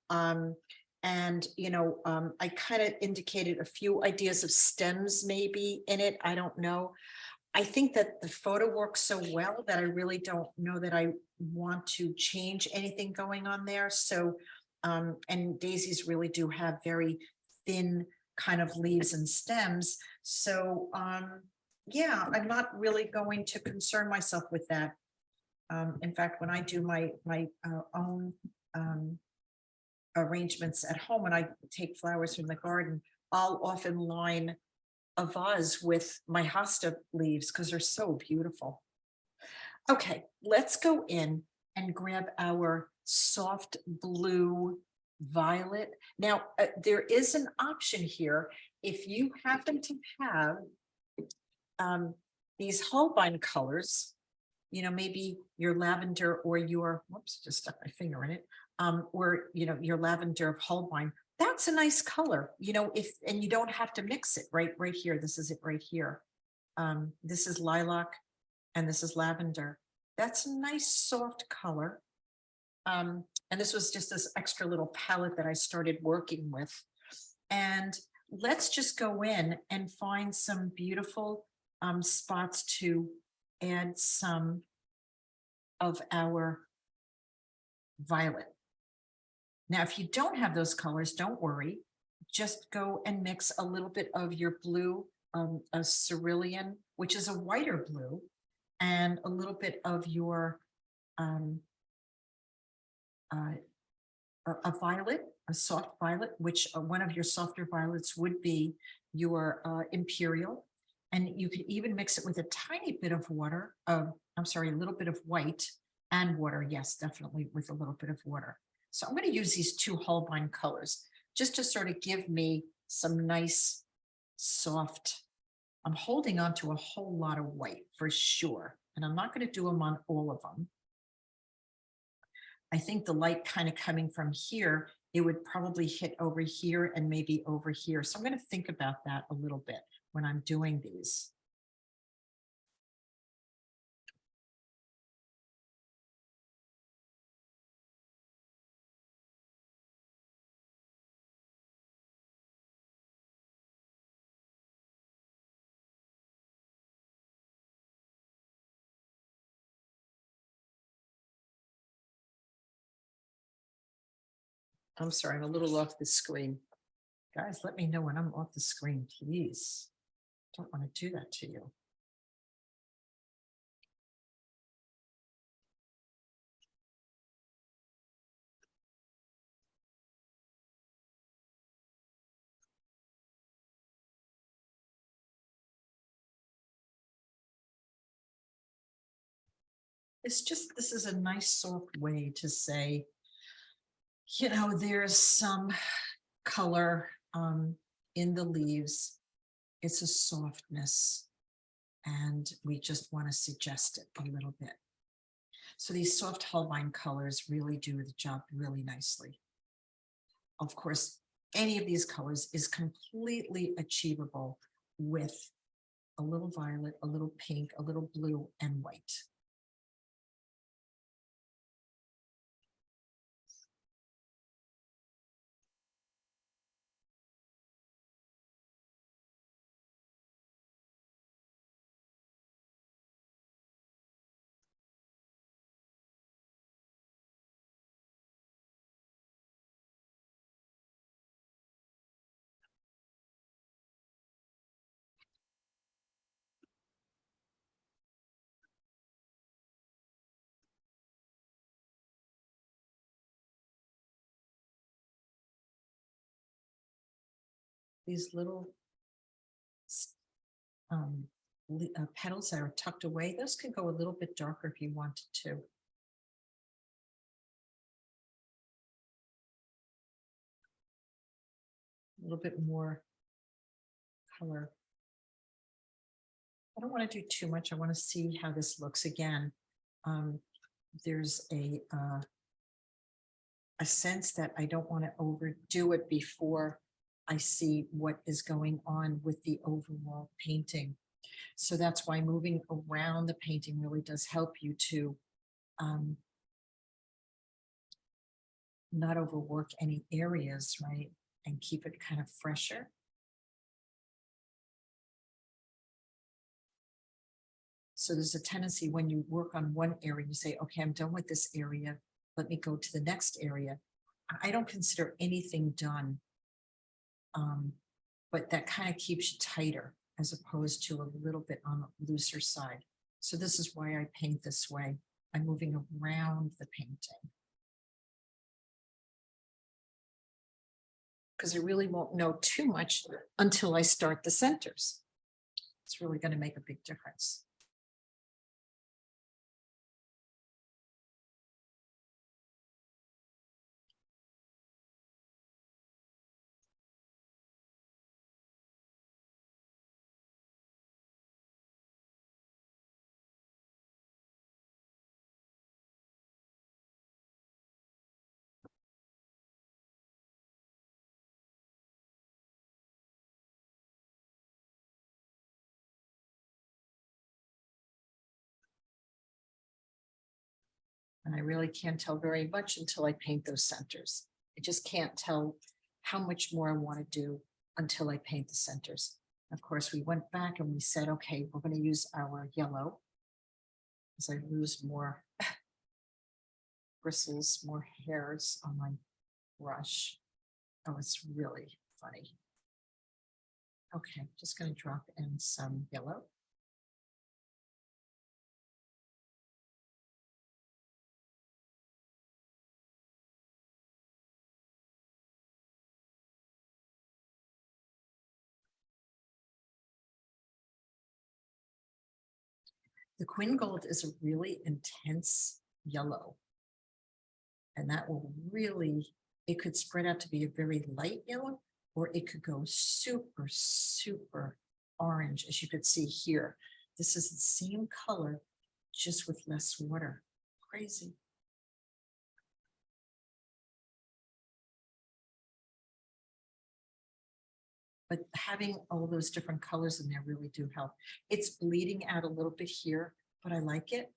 And, I kind of indicated a few ideas of stems maybe in it. I don't know. I think that the photo works so well that I really don't know that I want to change anything going on there. So, and daisies really do have very thin kind of leaves and stems. So, yeah, I'm not really going to concern myself with that. In fact, when I do my own arrangements at home, and I take flowers from the garden, I'll often line a vase with my hosta leaves because they're so beautiful. Okay, let's go in and grab our soft blue violet. Now, there is an option here. If you happen to have these Holbein colors, maybe your lavender or your, whoops, just stuck my finger in it, or, your lavender of Holbein, that's a nice color, and you don't have to mix it right here. This is it right here. This is lilac and this is lavender. That's a nice soft color. And this was just this extra little palette that I started working with. And let's just go in and find some beautiful spots to add some of our violet. Now, if you don't have those colors, don't worry. just go and mix a little bit of your blue, a cerulean, which is a whiter blue, and a little bit of your um, uh, a violet, a soft violet, which one of your softer violets would be your imperial. And you could even mix it with a tiny bit of water, I'm sorry, a little bit of white and water. Yes, definitely with a little bit of water. So I'm going to use these two Holbein colors just to sort of give me some nice, soft. I'm holding on to a whole lot of white for sure. And I'm not going to do them on all of them. I think the light kind of coming from here, it would probably hit over here and maybe over here. So I'm going to think about that a little bit when I'm doing these. I'm sorry, I'm a little off the screen. Guys, let me know when I'm off the screen, please. Don't want to do that to you. It's just, this is a nice soft way to say, you know, there's some color in the leaves. It's a softness, and we just want to suggest it a little bit. So these soft Holbein colors really do the job really nicely. Of course, any of these colors is completely achievable with a little violet, a little pink, a little blue, and white. These little petals that are tucked away, those can go a little bit darker if you wanted to. A little bit more color. I don't want to do too much. I want to see how this looks again. There's a sense that I don't want to overdo it before I see what is going on with the overall painting. So that's why moving around the painting really does help you to not overwork any areas, right? And keep it kind of fresher. So there's a tendency when you work on one area, you say, okay, I'm done with this area. Let me go to the next area. I don't consider anything done, but that kind of keeps you tighter as opposed to a little bit on the looser side. So this is why I paint this way. I'm moving around the painting. Because I really won't know too much until I start the centers. It's really going to make a big difference. And I really can't tell very much until I paint those centers. I just can't tell how much more I want to do until I paint the centers. Of course, we went back and we said, okay, we're going to use our yellow as I lose more bristles, more hairs on my brush. Oh, it's really funny. Okay, just gonna drop in some yellow. The Queen Gold is a really intense yellow. And that will really, it could spread out to be a very light yellow, or it could go super, super orange, as you could see here. This is the same color, just with less water. Crazy. But having all those different colors in there really do help. It's bleeding out a little bit here, but I like it.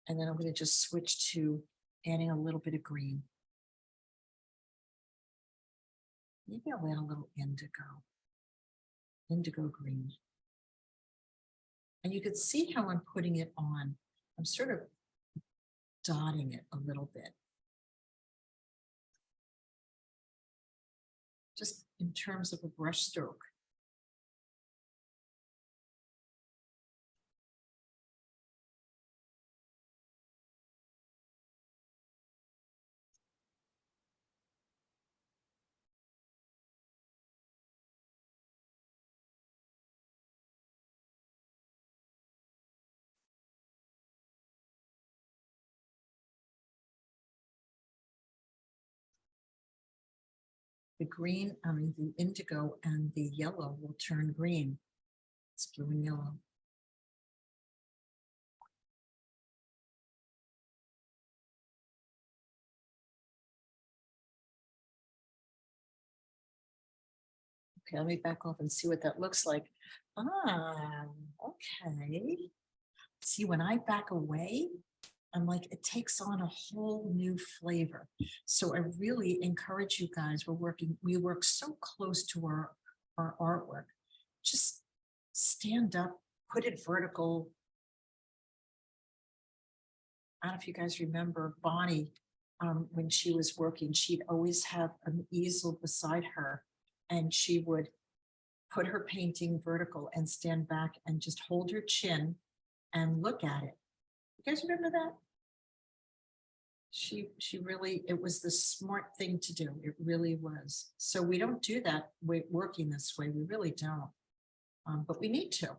And then I'm going to just switch to adding a little bit of green. Maybe I'll add a little indigo green. And you can see how I'm putting it on. I'm sort of dotting it a little bit. Just in terms of a brush stroke. The green, the indigo and the yellow will turn green. It's blue and yellow. Okay, let me back off and see what that looks like. Okay. See, when I back away, I'm like, it takes on a whole new flavor. So I really encourage you guys, we work so close to our artwork. Just stand up, put it vertical. I don't know if you guys remember Bonnie, when she was working, she'd always have an easel beside her and she would put her painting vertical and stand back and just hold her chin and look at it. You guys remember that? She really, it was the smart thing to do. It really was. So we don't do that working this way. We really don't. But we need to.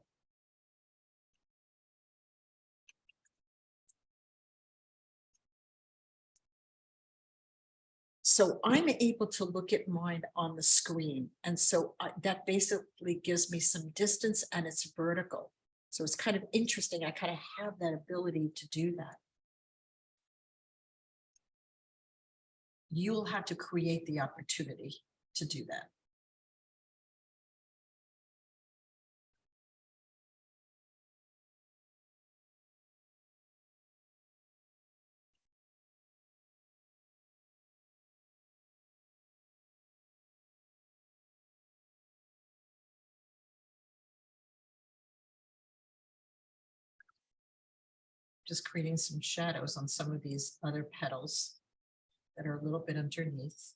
So I'm able to look at mine on the screen. And so that basically gives me some distance and it's vertical. So it's kind of interesting. I kind of have that ability to do that. You'll have to create the opportunity to do that. Just creating some shadows on some of these other petals that are a little bit underneath.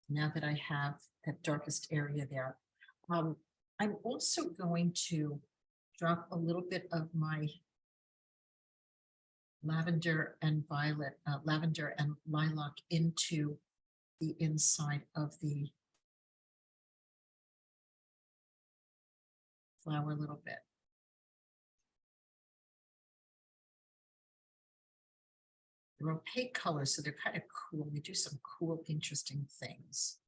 Now that I have that darkest area there, I'm also going to drop a little bit of my lavender and violet, lavender and lilac into the inside of the flower a little bit. They're opaque colors, so they're kind of cool. They do some cool, interesting things.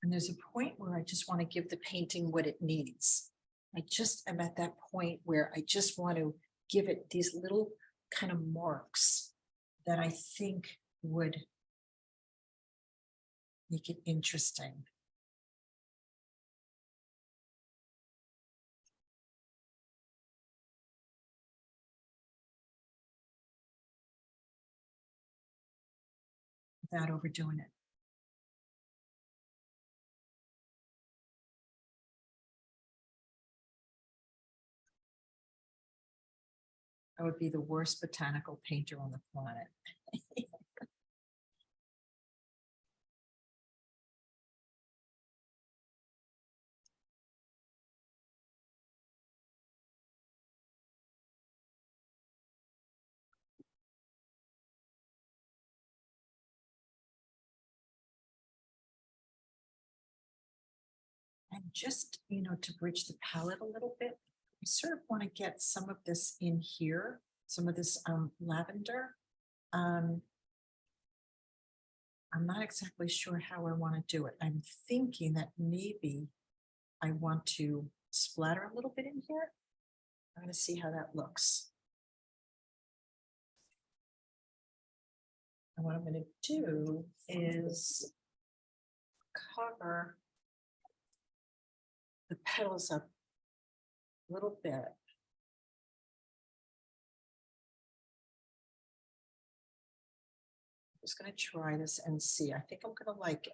And there's a point where I just want to give the painting what it needs. I just am at that point where I just want to give it these little kind of marks that I think would make it interesting. Without overdoing it. I would be the worst botanical painter on the planet. And just, to bridge the palette a little bit, I sort of want to get some of this in here, some of this lavender. I'm not exactly sure how I want to do it. I'm thinking that maybe I want to splatter a little bit in here. I'm going to see how that looks. And what I'm going to do is cover the petals up a little bit. I'm just going to try this and see. I think I'm going to like it.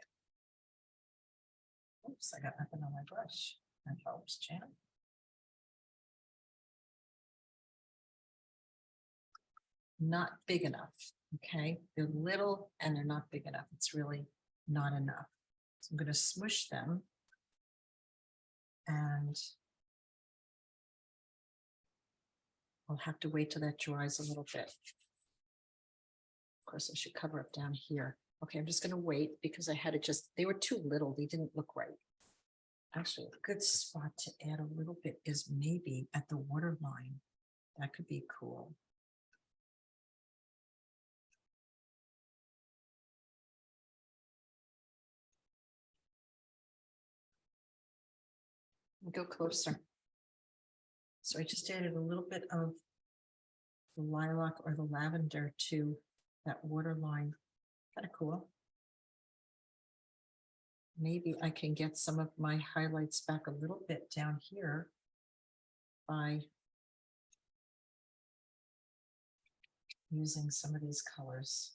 Oops, I got nothing on my brush. That helps, Jan. Not big enough, okay? They're little and they're not big enough. It's really not enough. So I'm going to smush them. And I'll have to wait till that dries a little bit. Of course, I should cover up down here. Okay, I'm just going to wait because I had to they were too little. They didn't look right. Actually, a good spot to add a little bit is maybe at the water line. That could be cool. Go closer. So I just added a little bit of the lilac or the lavender to that water line. Kind of cool. Maybe I can get some of my highlights back a little bit down here by using some of these colors.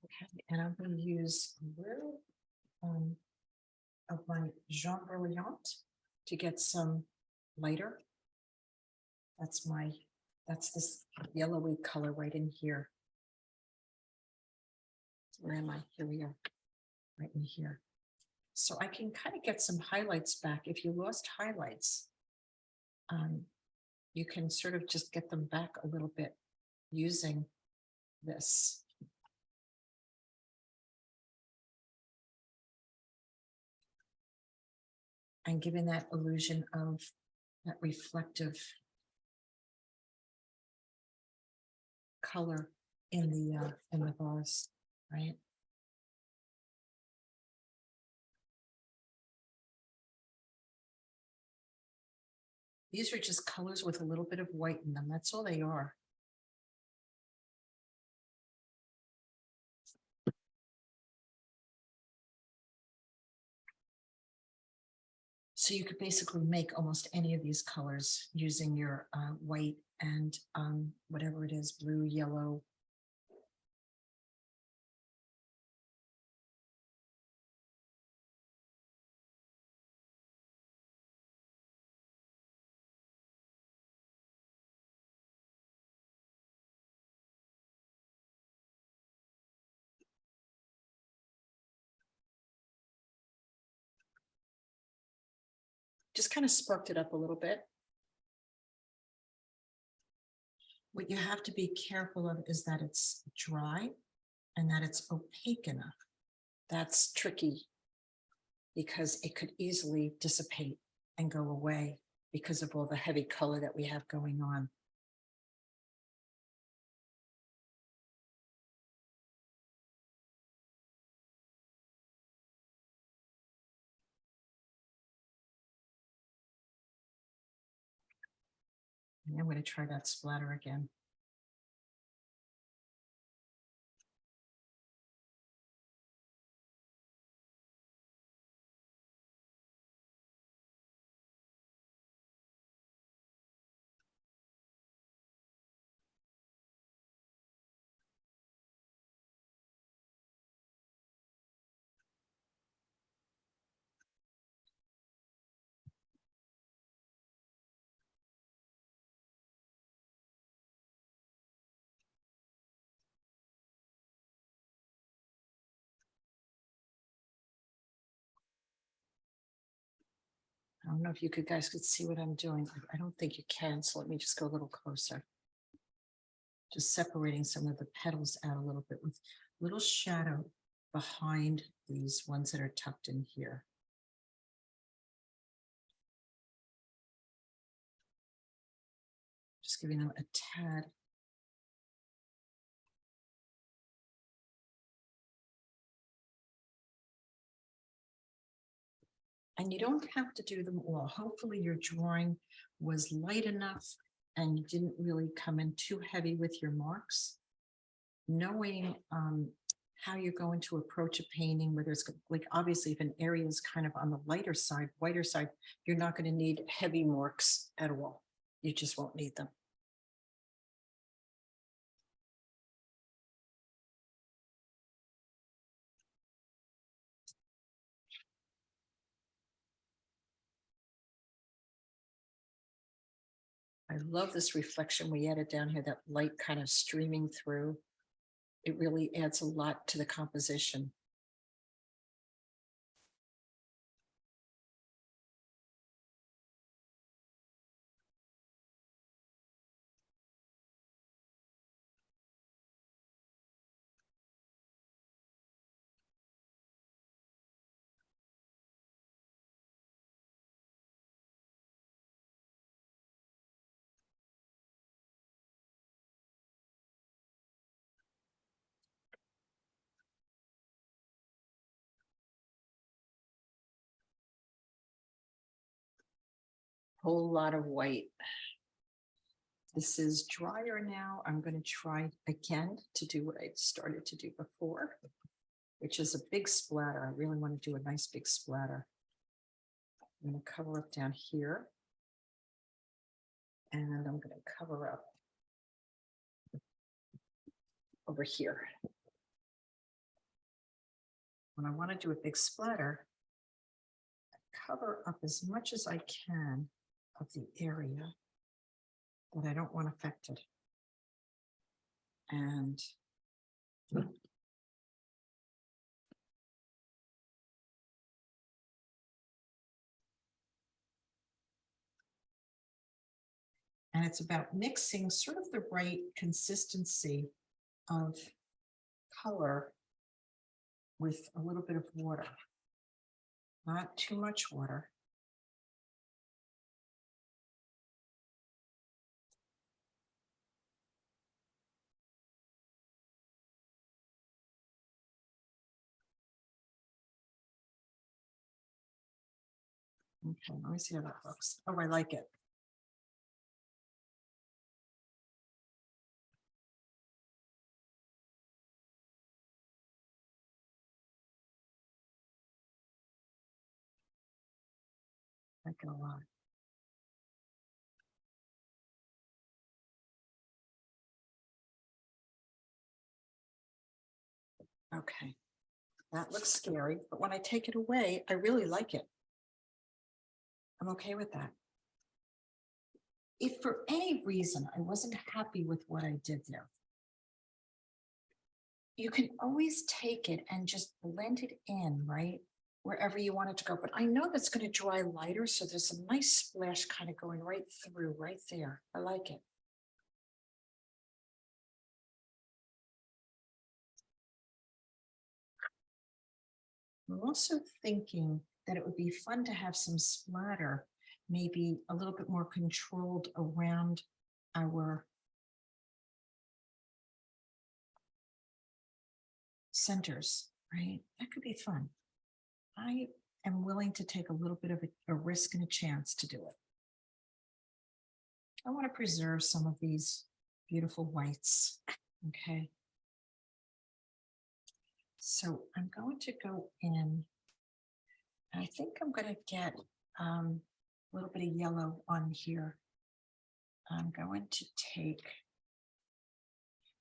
Okay, and I'm going to use a little of my Jean Brilliant to get some lighter. That's this yellowy color right in here. Where am I? Here we are, right in here. So I can kind of get some highlights back. If you lost highlights, you can sort of just get them back a little bit using this. And giving that illusion of that reflective color in the vase, right? These are just colors with a little bit of white in them. That's all they are. So you could basically make almost any of these colors using your white and whatever it is, blue, yellow. Just kind of sparked it up a little bit. What you have to be careful of is that it's dry and that it's opaque enough. That's tricky because it could easily dissipate and go away because of all the heavy color that we have going on. And I'm going to try that splatter again. I don't know if you guys could see what I'm doing. I don't think you can, so let me just go a little closer. Just separating some of the petals out a little bit with little shadow behind these ones that are tucked in here. Just giving them a tad. And you don't have to do them all. Hopefully your drawing was light enough and you didn't really come in too heavy with your marks. Knowing how you're going to approach a painting, whether it's like, obviously if an area is kind of on the lighter side, whiter side, you're not going to need heavy marks at all. You just won't need them. I love this reflection we added down here, that light kind of streaming through. It really adds a lot to the composition. Whole lot of white. This is drier now. I'm going to try again to do what I started to do before, which is a big splatter. I really want to do a nice big splatter. I'm going to cover up down here. And I'm going to cover up over here. When I want to do a big splatter, I cover up as much as I can of the area that I don't want affected. And it's about mixing sort of the right consistency of color with a little bit of water, not too much water. Okay, let me see how that looks. Oh, I like it. I like it a lot. Okay, that looks scary, but when I take it away, I really like it. I'm okay with that. If for any reason I wasn't happy with what I did there, you can always take it and just blend it in, right? Wherever you want it to go. But I know that's going to dry lighter, so there's a nice splash kind of going right through right there. I like it. I'm also thinking that it would be fun to have some splatter, maybe a little bit more controlled around our centers, right? That could be fun. I am willing to take a little bit of a risk and a chance to do it. I want to preserve some of these beautiful whites. Okay. So I'm going to go in. I think I'm going to get a little bit of yellow on here. I'm going to take,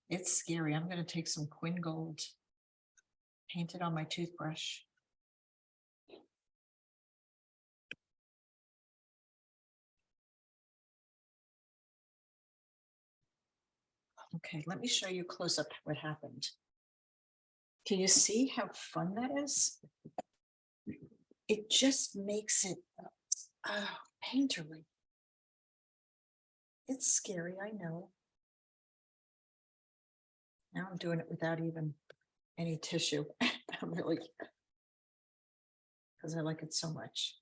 it's scary. I'm going to take some Quin Gold, paint it on my toothbrush. Okay, let me show you close up what happened. Can you see how fun that is? It just makes it painterly. It's scary, I know. Now I'm doing it without even any tissue. I'm really, because I like it so much.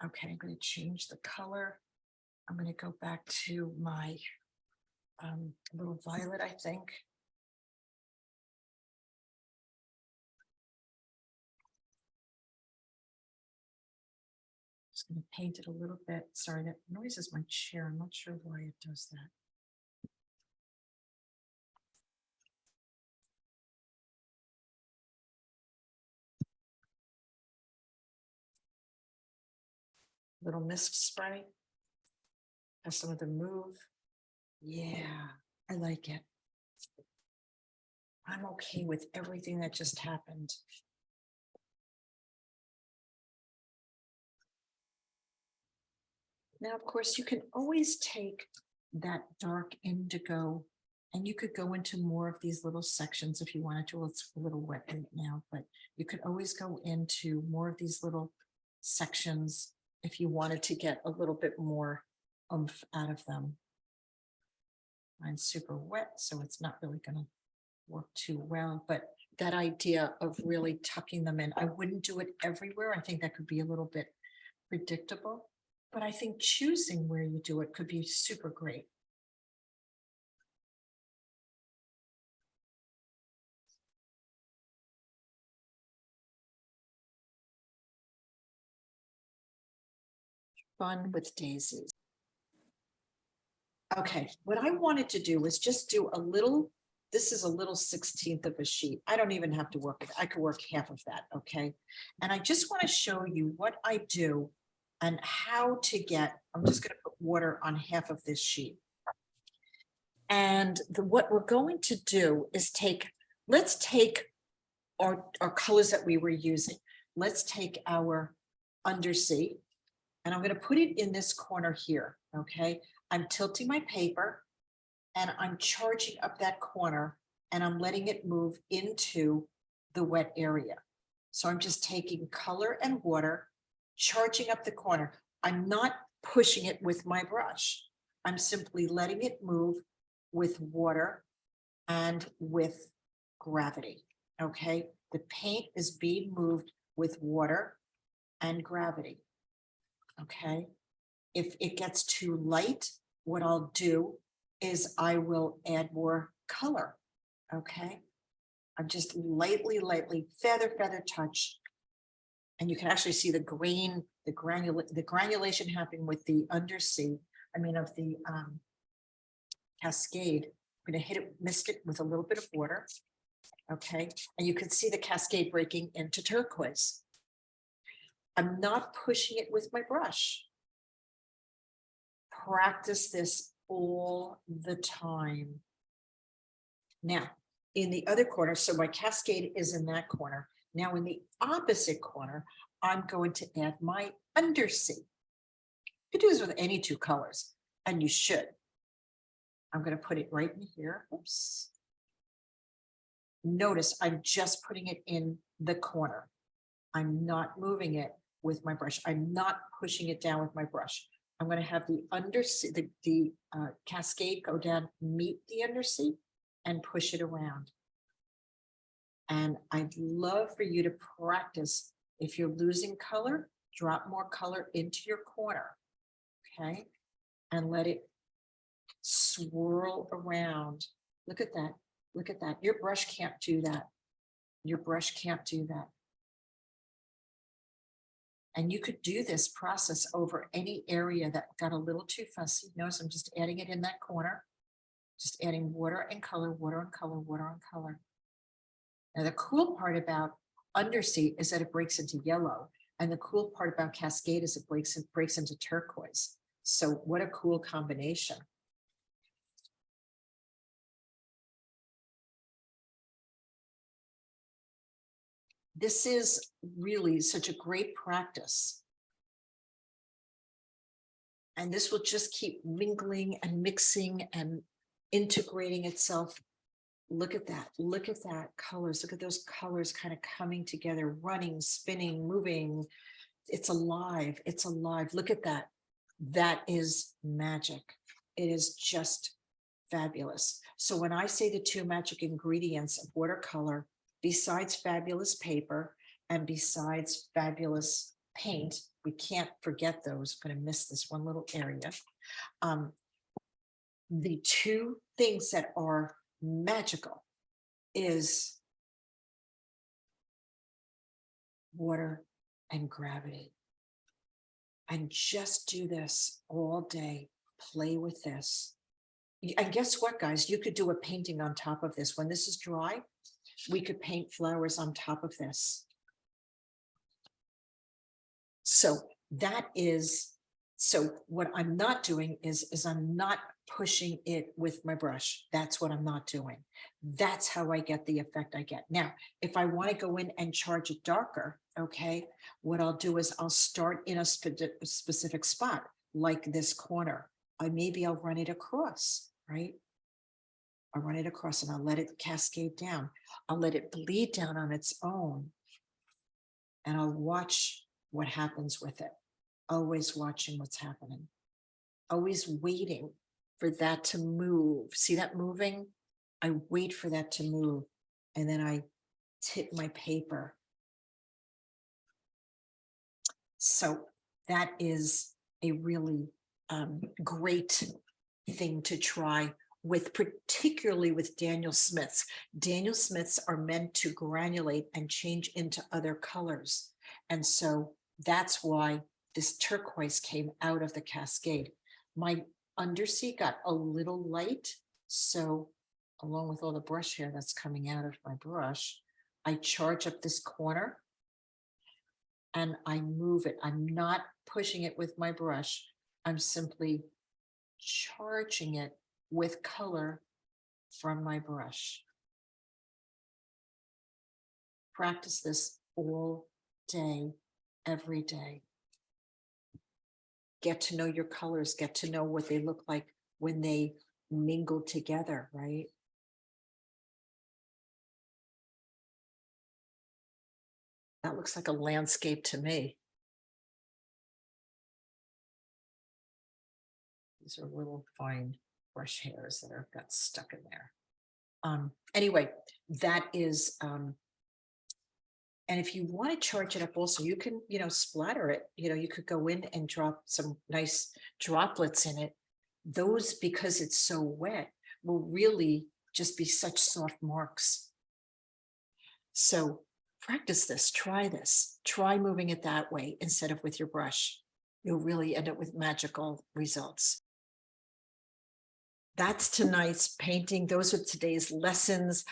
Okay, I'm going to change the color. I'm going to go back to my little violet, I think. Just going to paint it a little bit. Sorry, that noises my chair. I'm not sure why it does that. Little mist spray. Have some of them move. Yeah, I like it. I'm okay with everything that just happened. Now, of course, you can always take that dark indigo and you could go into more of these little sections if you wanted to. Well, it's a little wet right now, but you could always go into more of these little sections if you wanted to get a little bit more oomph out of them. Mine's super wet, so it's not really going to work too well, but that idea of really tucking them in, I wouldn't do it everywhere. I think that could be a little bit predictable, but I think choosing where you do it could be super great. Fun with daisies. Okay, what I wanted to do was just do a little, this is a little 16th of a sheet. I don't even have to work it. I could work half of that, okay? And I just want to show you what I do and how to get, I'm just going to put water on half of this sheet. And what we're going to do is let's take our colors that we were using. Let's take our undersea, and I'm going to put it in this corner here, okay? I'm tilting my paper and I'm charging up that corner and I'm letting it move into the wet area. So I'm just taking color and water, charging up the corner. I'm not pushing it with my brush. I'm simply letting it move with water and with gravity, okay? The paint is being moved with water and gravity, okay? If it gets too light, what I'll do is I will add more color, okay? I'm just lightly, feather touch. And you can actually see the green, the granulation happening with the undersea, of the cascade. I'm gonna mist it with a little bit of water, okay? And you can see the cascade breaking into turquoise. I'm not pushing it with my brush. Practice this all the time. Now, in the other corner, so my cascade is in that corner. Now in the opposite corner, I'm going to add my undersea. You could do this with any two colors, and you should. I'm going to put it right in here. Oops. Notice I'm just putting it in the corner. I'm not moving it with my brush. I'm not pushing it down with my brush. I'm going to have the undersea, the cascade go down, meet the undersea, and push it around. And I'd love for you to practice. If you're losing color, drop more color into your corner, okay? And let it swirl around. Look at that. Look at that. Your brush can't do that. Your brush can't do that. And you could do this process over any area that got a little too fussy. Notice I'm just adding it in that corner. Just adding water and color, water and color, water and color. Now, the cool part about Undersea is that it breaks into yellow. And the cool part about Cascade is it breaks into turquoise. So what a cool combination. This is really such a great practice. And this will just keep mingling and mixing and integrating itself. Look at that. Look at that colors. Look at those colors kind of coming together, running, spinning, moving. It's alive. It's alive. Look at that. That is magic. It is just fabulous. So when I say the two magic ingredients of watercolor, besides fabulous paper and besides fabulous paint, we can't forget those. I'm going to miss this one little area. The two things that are magical is water and gravity. And just do this all day. Play with this. And guess what, guys? You could do a painting on top of this. When this is dry, we could paint flowers on top of this. So that is, so what I'm not doing is I'm not pushing it with my brush. That's what I'm not doing. That's how I get the effect I get. Now, if I want to go in and charge it darker, okay, what I'll do is I'll start in a specific spot, like this corner. Maybe I'll run it across, right? I'll run it across and I'll let it cascade down. I'll let it bleed down on its own. And I'll watch what happens with it. Always watching what's happening. Always waiting for that to move. See that moving? I wait for that to move. And then I tip my paper. So that is a really great thing to try with, particularly with Daniel Smiths. Daniel Smiths are meant to granulate and change into other colors. And so that's why this turquoise came out of the Cascade. My Undersea got a little light. So along with all the brush hair that's coming out of my brush, I charge up this corner and I move it. I'm not pushing it with my brush. I'm simply charging it with color from my brush. Practice this all day, every day. Get to know your colors, get to know what they look like when they mingle together, right? That looks like a landscape to me. These are little fine brush hairs that have got stuck in there. Anyway, that is, and if you want to charge it up also, you can, splatter it. You could go in and drop some nice droplets in it. Those, because it's so wet, will really just be such soft marks. So practice this, try moving it that way instead of with your brush. You'll really end up with magical results. That's tonight's painting. Those are today's lessons.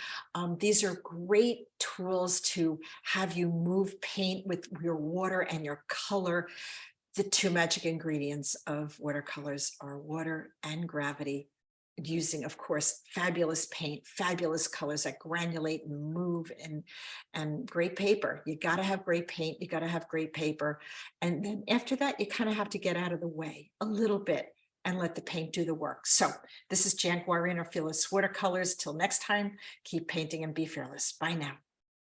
These are great tools to have you move paint with your water and your color. The two magic ingredients of watercolors are water and gravity, using, of course, fabulous paint, fabulous colors that granulate and move, and great paper. You got to have great paint. You got to have great paper. And then after that, you kind of have to get out of the way a little bit and let the paint do the work. So this is Jan Guarino, Fearless Watercolors. Till next time, keep painting and be fearless. Bye now.